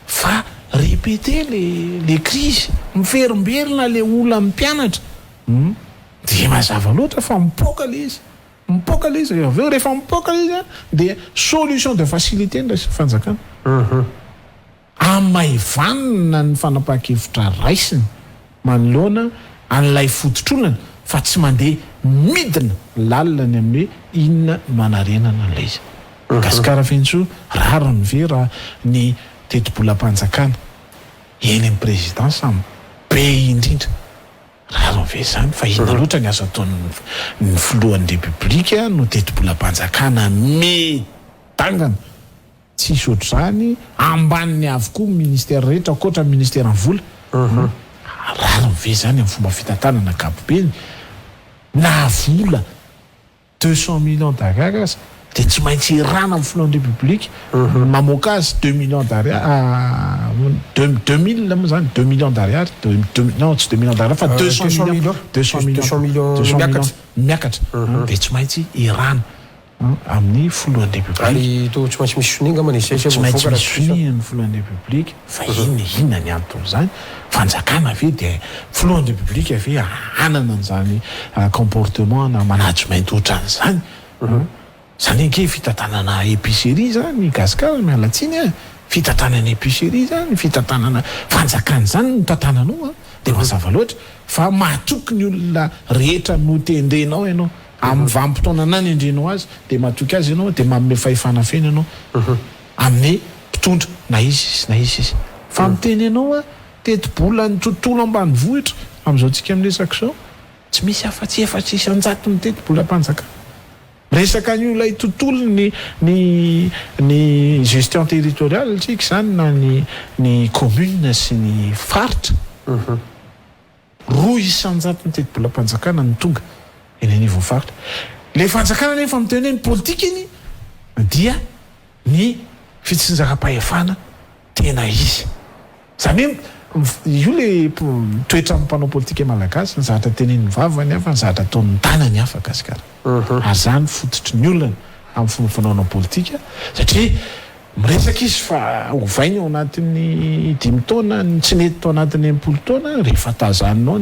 fa répéter les crises miferimberina le olona mpianatra dia mazava loatra fa mipoka le izy aveo rehefa mipoka le izy dia solution de facilité ndray fanjakana amaivanina ny fanapahan-kevitra raisiny manoloana an'ilay fototronana fa tsy mandeha midina lalina ny amin'ny hoe inona manarenana an'ilay izy gasikara fentso rariny ve raha ny tetibolam-panjakana eny amin'ny présidence be indrindra rariny ve zany fa inona loatra ny azo ataon'ny filohan'ny république no tetibolam-panjakana metangana tsisy ohatr'izany ambaniny avokoa ministère rehetra akoatra ministère ny vola rariny ve zany amin'ny fomba fitantanana kapobeny na vola 200 millions d'ariary dia tsy maintsy irana amin'ny filohan'ny république mamoaka azy 2 millions d'ariary 2000 moa zany 2 millions d'ariary non tsy 2 millions d'ariary fa 200 millions miakatra dia tsy maintsy irana amin'ny filohan'ny république ary to tsy maintsy misy soninga manizay tsy maintsy misy sonia ny filohan'ny république fa inona ny antony zany fanjakana ave dia filohan'ny république ave anana an'izany comportement na management ohatran'izany zany anke fitantanana épicerie zany gasikara mialatsiny fitantanana épicerie zany fitantanana fanjakana zany no tantananao dia mazava loatra fa mahatoky ny olona rehetra no tendrenao ianao amin'ny vanim-potoana anany endrenao azy dia mahatoky azy ianao dia manome fahefana fena ianao amin'ny mpitondra na izy fa miteny ianao tetibola ny tontolo ambanivohitra am'izao tsika miresaka zao tsy misy afa-tsy efa-tsy isanjato ny tetibolam-panjakana resaka ny olay tontolo ny gestion territoriale tsika zany na ny commune sy ny faritra roa isanjato ny tetibolam-panjakana ny tonga eny anivon'ny faritra le fanjakana nefa miteny hoe ny politika iny dia ny fitsinjaka-pahefana tena izy zany hoe io le toetra ny mpanao politika malagasy ny zavatra tenen'ny vavany hafa ny zavatra ataon'ny tanany hafa gasikara ary zany fototry ny olona amin'ny fomba fanaonao politika satria miresaka izy fa ovainy ao anatin'ny 5 taona tsy nety tao anatin'ny 10 taona rehefa tazaninao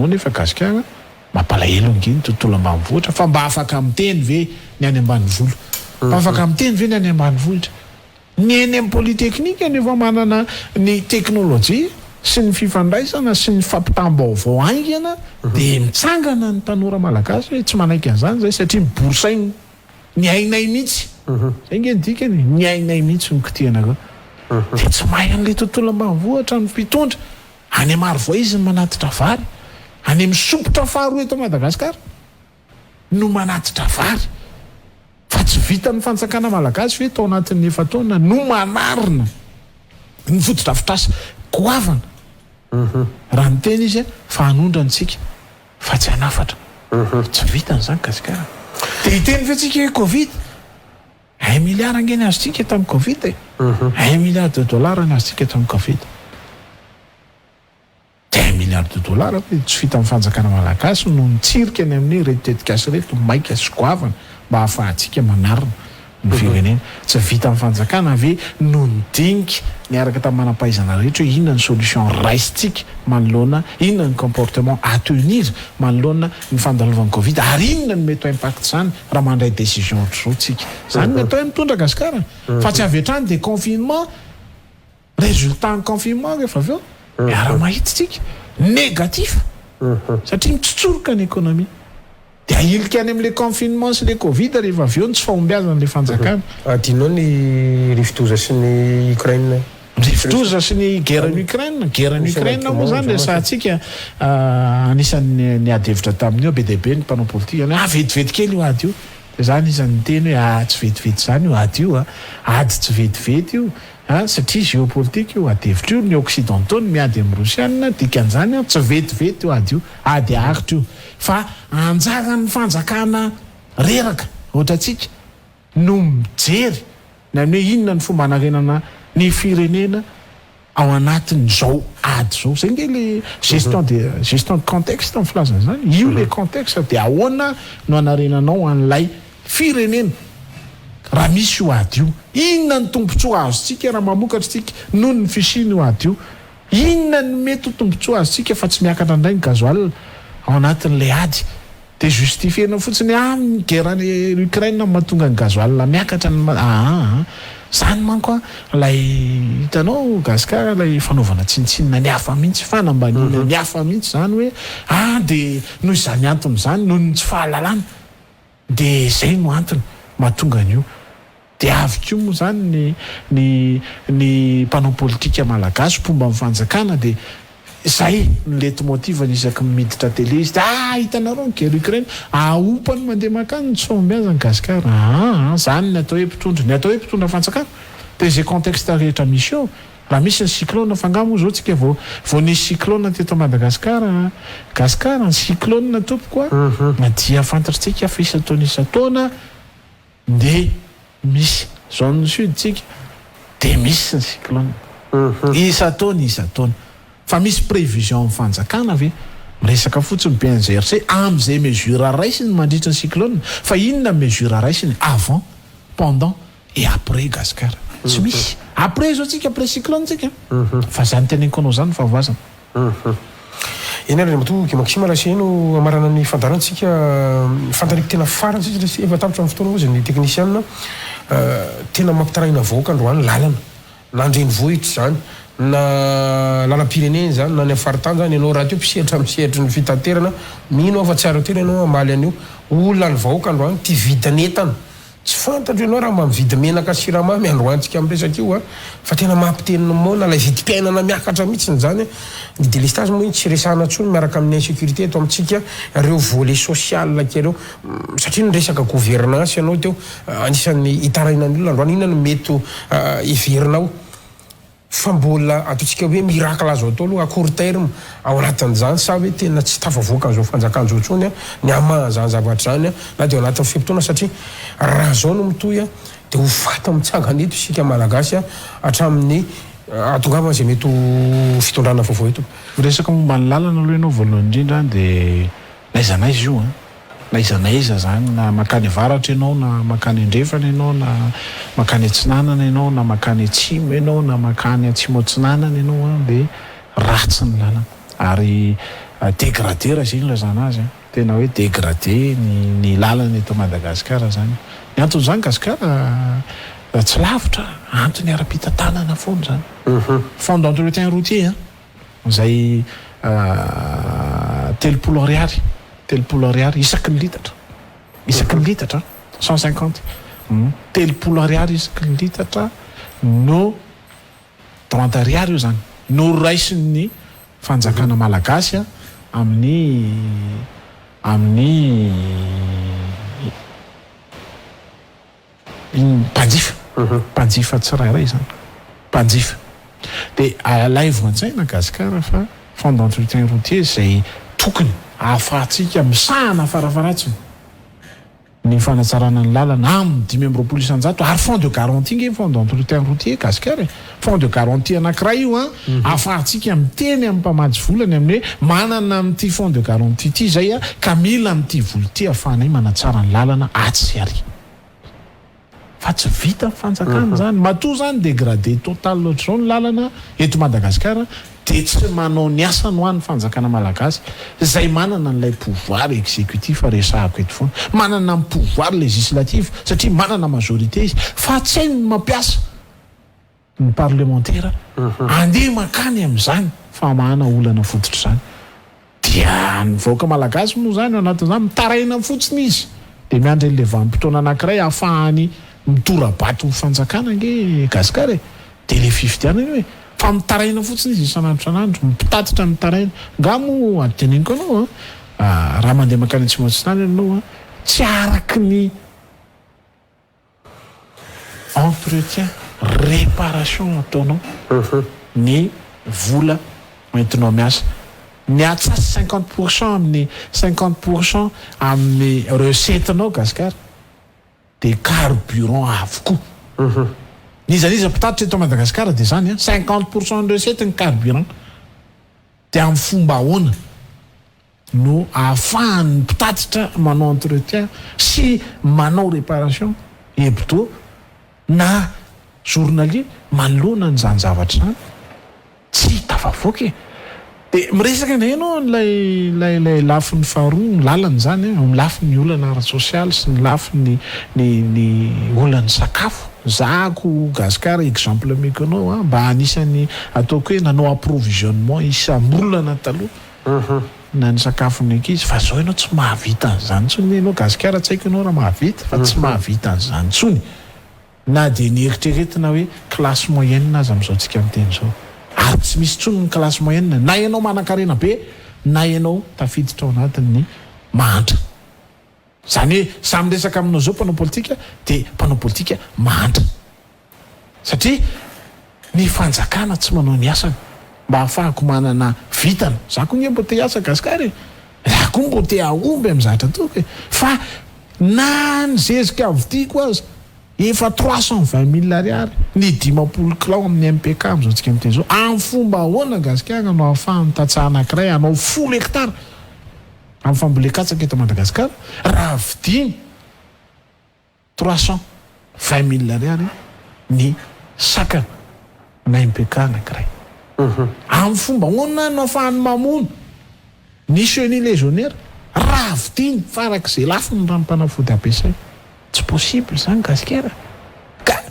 nefa gasikara mampalahelo nginy tontolo ambanivohitra fa mba afaka miteny ve ny any ambanivohitra mba afaka miteny ve ny any ambanivohitra ny eny amin'ny polyteknika nefa manana ny teknôlôjia sy ny fifandraisana sy ny fampitam-baovao aingana dia mitsangana ny tanora malagasy hoe tsy manaiky an'izany zay satria miborsainy ny ainay mihitsy zay nge dikany ny ainay mihitsy nokitianareo dia tsy mahay an'ilay tontolo ambanivohitra ny mpitondra any Amarivoa izy ny manatitra vary any amin'ny sopotra faharoa eto Madagasikara no manatitra vary fa tsy vita ny fanjakana malagasy hoe tao anatin'ny 9 taona no manarina ny fotodrafitrasa goavana raha ny teny izy fa hanondrantsika fa tsy hanafatra tsy vita n'izany gasikara dia hiteny fetsika hoe covid 1 milliard angeny azontsika tamin'ny covid 1 milliard de dollars ny azontsika tamin'ny covid 1 milliard de dollars tsy vita amin'ny fanjakana malagasy no nitsirika ny amin'ny retetikasy reto maika sy goavana mba hahafahantsika manarina ny firenena tsy vita amin'ny fanjakana ave no nidinika niaraka tamin'ny manam-pahaizana rehetra hoe inona ny solution raisitsika manoloana inona ny comportement à tenir manoloana ny fandalovan'ny covid ary inona ny mety impact zany raha mandray décision ohatr'izao tsika zany mety hoe mitondra gasikara fa tsy avy hatrany dia confinement résultat ny confinement rehefa avy eo miara mahitsitsika négatif satria mitsotsoroka ny économie dia ahilika any amin'ilay confinement sy le covid rehefa avy eo ny tsy fahombiazan'ilay fanjakana adinao ny rivotoza sy ny Ukraine rivotoza sy ny guerre-ny Ukraine moa zany resahantsika anisan'ny ny ady hevitra tamin'io be deaibe ny mpanao politika vetivety kely io ady io dia zany isan'ny teny hoe tsy vetivety zany io ady io ady tsy vetivety io satria géopolitique io ady hevitra io ny occidentaux ny miady amin'ny rosianina dikan'izany tsy vetivety io ady io ady aritra io fa anjara ny fanjakana reraka ohatratsika no mijery na hoe inona ny fomba hanarenana ny firenena ao anatin'izao ady zao zay nge le gestion de contexte amin'ny filazana zany io le contexte dia ahoana no hanarenanao an'ilay firenena raha misy io ady io inona ny tombontsoa azotsika raha mamokatra tsika noho ny fisiny io ady io inona ny mety ho tombontsoa azotsika fa tsy miakatra indray ny gazoal ao anatin'ilay ady dia justifiena fotsiny amin'ny guerre-ny Ukraine mahatonga ny gazoal miakatra zany manko lay hitanao gasikara lay fanaovana tsinitsinina ny hafa mihitsy fanambanina ny hafa mihitsy zany hoe dia noho izany antony zany noho ny tsy fahalalana dia zay no antony mahatonga an'io dia avy koa moa zany ny mpanao politika malagasy fomba amin'ny fanjakana dia zay ny leitmotiv ny isaky miditra télé izy hitanareo ny guerre Ukraine aopany mandeha makany ny tsombiazany gasikara zany ny atao hoe mpitondra fanjakana dia zay contexte rehetra misy eo raha misy ny cyclone fangamo zao tsika vao nisy cyclone teto Madagasikara gasikara ny cyclone tompoko dia fantatritsika fa isa-taona dia misy zone sud tsika dia misy ny cyclone isa-taona fa misy prévision amin'ny fanjakana ve miresaka fotsiny PNGRC amin'izay mesure raisiny mandritra ny cyclone fa inona mesure raisiny avant pendant et après gasikara tsy misy après zao tsika après cyclone tsika fa zany teneniko anao zany fahavoazana eny ary matoky Maxime Raseno amarana ny fandarantsika fantariky tena farany sisa efa tapitra amin'ny fotoana ozy ny technicienne tena mampitarahina vahoaka androany lalana na andrenivohitra zany na lalam-pireneny zany na ny afaritany zany ianao raha teo mpisehatra amin'ny ny fitaterana mino afa tsara tena ianao amaly an'io olona ny vahoaka androany ty vidanetana tsy fantatro ianao raha mamividy menaka siramamy androantsika amin'ny resaka io fa tena mampitenina moana lay vidim-piainana miakatra mihitsy zany ny délestage moa iny tsy resahana tsony miaraka amin'ny insécurité eto amintsika reo volet social kereo satria ny resaka gouvernance ianao teo anisan'ny hitarainany olona androany inona no mety iverinao fa mbola ataontsika hoe miracle azo atao aloha à court terme ao anatin'izany sa hoe tena tsy tafavoaka an'izao fanjakan'izao tsony ny amahan'izany zavatra zany na dia ao anatin'ny fimpotona satria raha zao no mitoy dia ho fata mitsangana eto isika malagasy hatramin'ny atongava zay mety fitondrana vaovao eto resaka momba ny lalana aloha ianao voalohany indrindra dia naizanaiza io naizanaiza zany na makany avaratra ianao na makany andrefana ianao na makany atsinanana ianao na makany atsimo ianao na makany atsimo atsinanana ianao dia ratsy ny lalana ary dégradé raha zay lazana azy tena hoe dégradé ny lalana eto Madagasikara zany ny antony zany Gasikara tsy lavitra antony ara-pitantanana foana zany fond d'entretien routier zay 30 ariary isaky ny litatra 150 30 ariary isaky ny litatra no 30 ariary io zany no raisin'ny fanjakana malagasy amin'ny mpanjifa tsirairay zany mpanjifa dia alay voan-tsaina Gasikara fa fond d'entretien routier zay tokony ahafahantsika misahana farafaratsiny ny fanatsarana ny lalana amin'ny 5 isanjato ary fond de garantie nge fond d'entretien routier Gasikara fond de garantie anankiray io ahafahantsika miteny amin'ny mpamady volany amin'ny hoe manana amin'ity fond de garantie ity zay ka mila amin'ity vola ity ahafahanay manatsara ny lalana atsy ary fa tsy vita fanjakana zany matoa zany dégradé total loatra zao ny lalana eto Madagasikara dia tsy manao ny asa no an'ny fanjakana malagasy zay manana n'ilay pouvoir exécutif resahako eto foana manana ny pouvoir législatif satria manana majorité izy fa tsy hainy mampiasa ny parlementaire andeha makany amin'izany famahana olana fototra zany dia ny vahoaka malagasy moa zany anatin'izany mitaraina fotsiny izy dia miandry an'ilay vanim-potoana anankiray ahafahany mitorabato ny fanjakana nge Gasikara dia le fifidianana hoe fa mitaraina fotsiny izy isan'andro mipitatitra mitaraina ngamo ateneniko anao raha mandeha makany tsy matsinany ianao tsy araky ny entretien réparation ataonao ny vola entinao miasa ny atsasy 50% amin'ny 50% amin'ny recettenao Gasikara dia carburant avokoa nizaniza pitatitra eto Madagasikara dia zany 50% ny recette ny carburant dia amin'ny fomba ahoana no ahafahany pitatitra manao entretien sy manao réparation hebdo na journalier manoloana ny zany zavatra zany tsy hitafavoaka dia miresaka indray ianao lay lafin'ny faharoa ny lalany zany amin'ny lafin'ny olana ara-sosialy sy ny lafin'ny ny olany sakafo zahako Gasikara exemple meko anao mba anisany ataoko hoe nanao approvisionnement isambolana taloha na ny sakafony ankizy fa zao ianao tsy mahavita an'izany tsony ianao Gasikara tsy haiko ianao raha mahavita fa tsy mahavita an'izany tsony na dia ny eritreretina hoe classe moyenne aza amin'izao tsika miteny zao ary tsy misy tsony ny classe moyenne na ianao manan-karena be na ianao tafiditra ao anatin'ny mahantra zany hoe samy resaka aminao zao mpanao politika dia mpanao politika mahantra satria ny fanjakana tsy manao ny asany mba ahafahako manana vitana za koa nge mbo te hiasa Gasikara za koa mbo te ahomby amin'ny zavatra toka fa na ny zezika avitiako azy efa 320 000 ariary ny 50 kilao amin'ny MPK amin'izao tsika miteny zao amin'ny fomba ahoana Gasikara no ahafahany tatsaha anankiray anao 10 hektara amin'ny fambolekatsaka eto Madagasikara raha vidiny 320 000 ariary ny sakana na MPK anankiray amin'ny fomba ahoana no ahafahany mamono ny chenille légionnaire raha vidiny farak'izay lafiny ranom-panafody ampiasay tsy possible zany Gasikara ka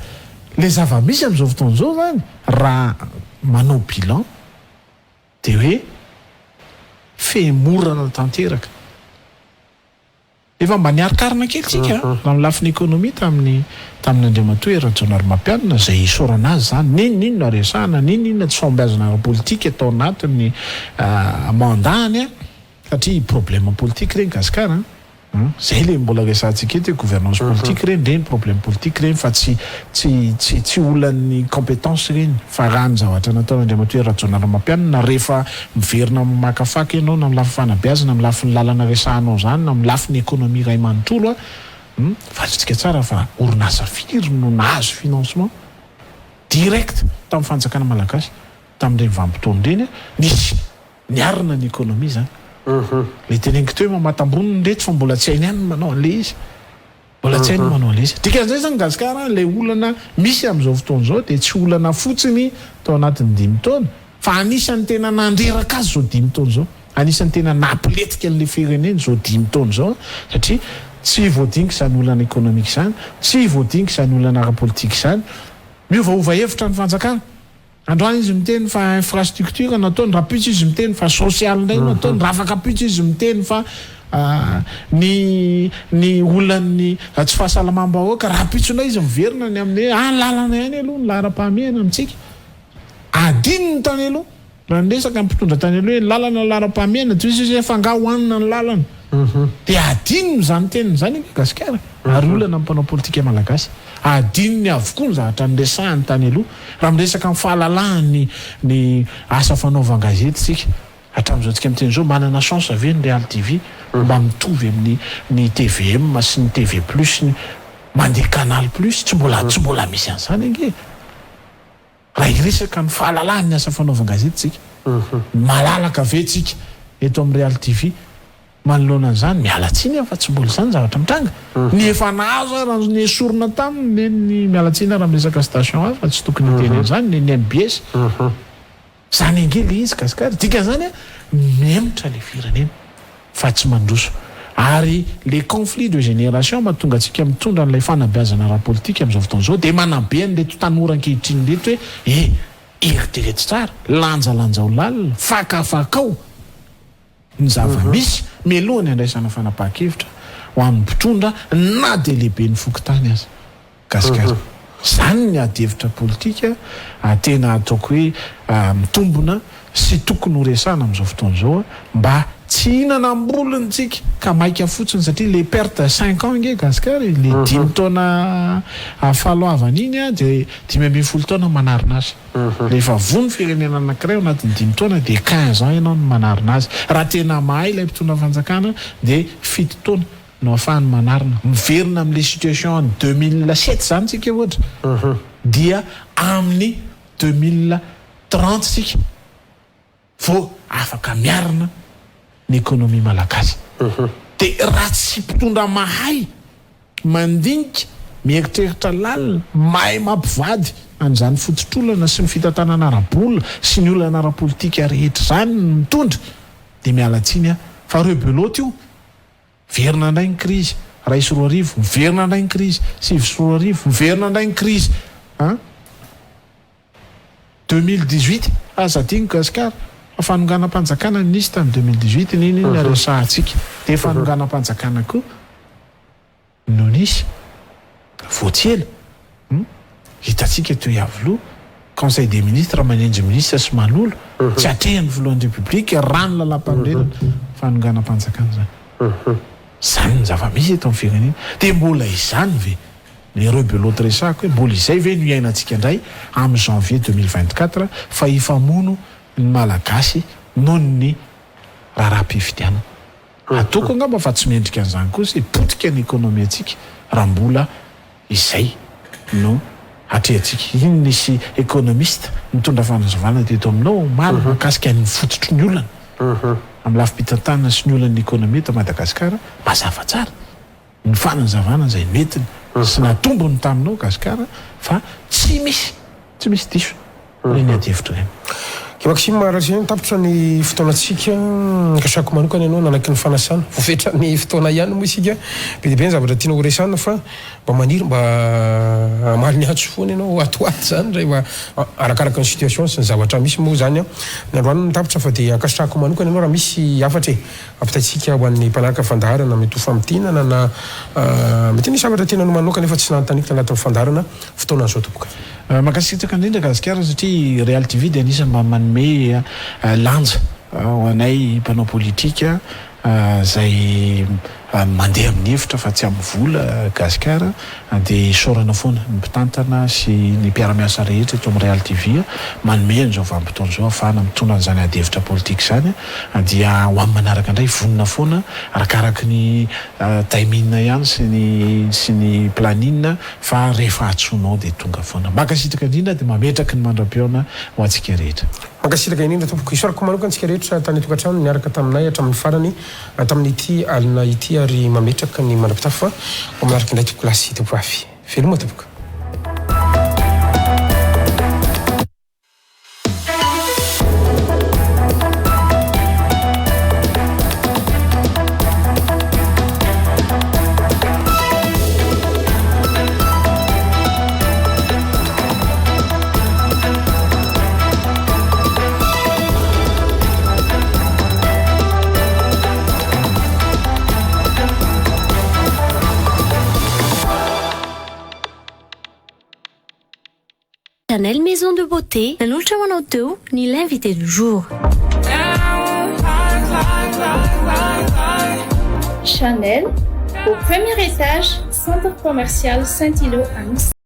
le zava-misy amin'izao fotoana zao zany raha manao bilan dia hoe femorana tanteraka efa mba niarikarina kely tsika raha ny lafin'ny économie tamin'ny Andriamatoa Rajaonary Mampianina zay isorana azy zany ninona resahana ninona tsy fombiazana ara-politika atao anatin'ny mandany satria problème politique reny Gasikara zay le mbola resantsika eto gouvernance politique reny problème politique reny fa tsy olan'ny compétence reny fa raha ny zavatra nataon'Andriamatoa Rajaonary Mampianina rehefa miverina makafaka ianao na amin'ny lafiny fanabeazana amin'ny lafiny lalana resahanao zany na amin'ny lafiny économie ray manontolo fa tsika tsara fa orinasa firy no nahazo financement direct tamin'ny fanjakana malagasy tamin'ireny vanim-potoana ireny nisy niarina ny ekonomia zany le teneniko teo mamatamboniny reto fa mbola tsy hainy ihany manao an'le izy mbola tsy hainy manao an'le izy dikan'izay zany gasikara le olana misy amin'izao fotoana zao dia tsy olana fotsiny tao anatin'ny 5 taona fa anisan'ny tena nandreraka azy zao 5 taona zao anisan'ny tena nampiletika an'le fireneny zao 5 taona zao satria tsy voadinika izany olana ekonomika izany tsy voadinika izany olana ara-politika izany miovaova hevitra ny fanjakana androany izy miteny fa infrastructure nataony raha pitsy izy miteny fa social ndray nataony raha afaka pitsy izy miteny fa ny olan'ny tsy fahasalamam-bahoaka raha pitsona izy miverina ny amin'ny lalana ihany aloha ny lara-pahamehana amintsika adiny ny tany aloha raha nyresaka mpitondra tany aloha hoe lalana lara-pahamehana toy izy efa nga hoanina ny lalana dia adininy zany teniny zany gasikara ary olana mpanao politika malagasy adininy avokoa ny zavatra nyresahany tany aloha raha miresaka amin'ny fahalalahany ny asa fanaovan-gazety sika hatramin'izao tsika miteny zao manana chance ave ny Real TV mba mitovy amin'ny TVM sy ny TV plus ny mandeha Canal plus tsy mbola misy an'izany ange raha iresaka ny fahalalahany asa fanaovan-gazety sika malalaka ave tsika eto amin'ny Real TV manoloana an'izany mialatsiny fa tsy mbola izany zavatra mitranga ny efa nazo raha ny esorona taminy ny mialatsiny raha miresaka station hafa tsy tokony teny zany ny MBS zany ange le izy gasikara dika zany memotra le firenena fa tsy mandroso ary le conflit de génération mahatonga antsika mitondra n'ilay fanabeazana ara-politika amin'izao fotoana zao dia manabe an'reto tanora ankehitriny reto hoe eritrereto tsara lanjalanja ho lalina fakafakao ny zava-misy melohany andraisana fanapahan-kevitra ho an'ny mpitondra na dia lehibe ny fokotany azy gasikara zany ny adevitra politika tena ataoko hoe mitombona sy tokony ho resana amin'izao fotoana zao mba tsy hinana ambolonytsika ka maika fotsiny satria le perte 5 ans nge gasikara le 5 taona faloavana iny a dia 10 taona manarina azy rehefa vony firenena anankiray ao anatin'ny 5 taona dia 15 ans ianao no manarina azy raha tena mahay ilay mpitondra fanjakana dia 7 taona no ahafahany manarina miverina amin'le situation ny 2007 zany tsika ohatra dia amin'ny 2030 sika vo afaka miarina ny ekonomia malagasy dia raha tsy mpitondra mahay mandinika mieritreritra lalina mahay mampivady an'izany fototr'olana sy ny fitantanana ara-bola sy ny olana ara-politika rehetra zany mitondra dia mialatsiny fa rebeloty io verina indray ny krizy 2 miverina indray ny krizy 7 miverina indray ny krizy 2018 azadiniko gasikara fanonganam-panjakana nisy tamin'ny 2018 niny naresahantsika dia fanonganam-panjakana koa no nisy voatsela hitatsika teo iavoloha conseil des ministres manenjy ministre sy manolo tsy atrehany voalohan'ny république rano lalam-panorerana fanonganam-panjakana zany zany ny zava-misy eto amin'ny firenena dia mbola izany ve le rebeloty resako hoe mbola izay ve no iainantsika indray amin'ny janvier 2024 fa ifamono ny malagasy noho ny raharam-pifidianana ataoko angamba fa tsy mendrika an'izany koa sy potika ny ekonomia antsika raha mbola izay no atrehantsika iny nisy économiste mitondra fanazavana teto aminao maro makasika ny fototry ny olana amin'ny lafim-pitantanana sy ny olan'ny ekonomia eto Madagasikara mazava tsara ny fanazavana izay metiny sy natombony taminao gasikara fa tsy misy diso ny adevitra reny Maxime Rahazy tapitra ny fotoanatsika kasako manokana ianao nanaky ny fanasana voafetra ny fotoana ihany moa isika be dia be ny zavatra tiana ho resana fa mba maniry mba amaly ny hatso foana ianao atoato zany rehefa arakaraka ny situation sy ny zavatra misy moa zany ny androany mitapitra fa dia akasitrahako manokana ianao raha misy afatra ampitaitsika ho an'ny mpanaraka fandaharana mety ho famitinana na mety nisy zavatra tiana no manokana efa tsy nanotanikita anatin'ny fandaharana fotoanan'izao topoka makasitraka indrindra gasikara satria Real TV dia anisany mba manome lanja ho anay mpanao politika zay mandeha amin'ny hevitra fa tsy amin'ny vola gasikara dia sorana foana ny mpitantana sy ny mpiaramiasa rehetra eto amin'ny Real TV manome an'izao vanim-potoana izao ahafahana mitondra an'izany ady-hevitra politika izany dia ho amin'ny manaraka indray vonona foana arakaraka ny timing ihany sy ny planning fa rehefa atsoinao dia tonga foana makasitraka indrindra dia mametraka ny mandram-peona ho antsika rehetra. Mankasitraka indrindra tompoko isorako manokana antsika rehetra tany tokantrano niaraka taminay hatramin'ny farany tamin'ity alina ity ary mametraka ny mandrapitafa fa manaraka indray tompoko lasy tompo afy veloma tompoko. Chanel Maison de Beauté, nanolotra ho anao teo ny l'invité du jour. Chanel, au premier étage, centre commercial Saint-Thilo à Nice.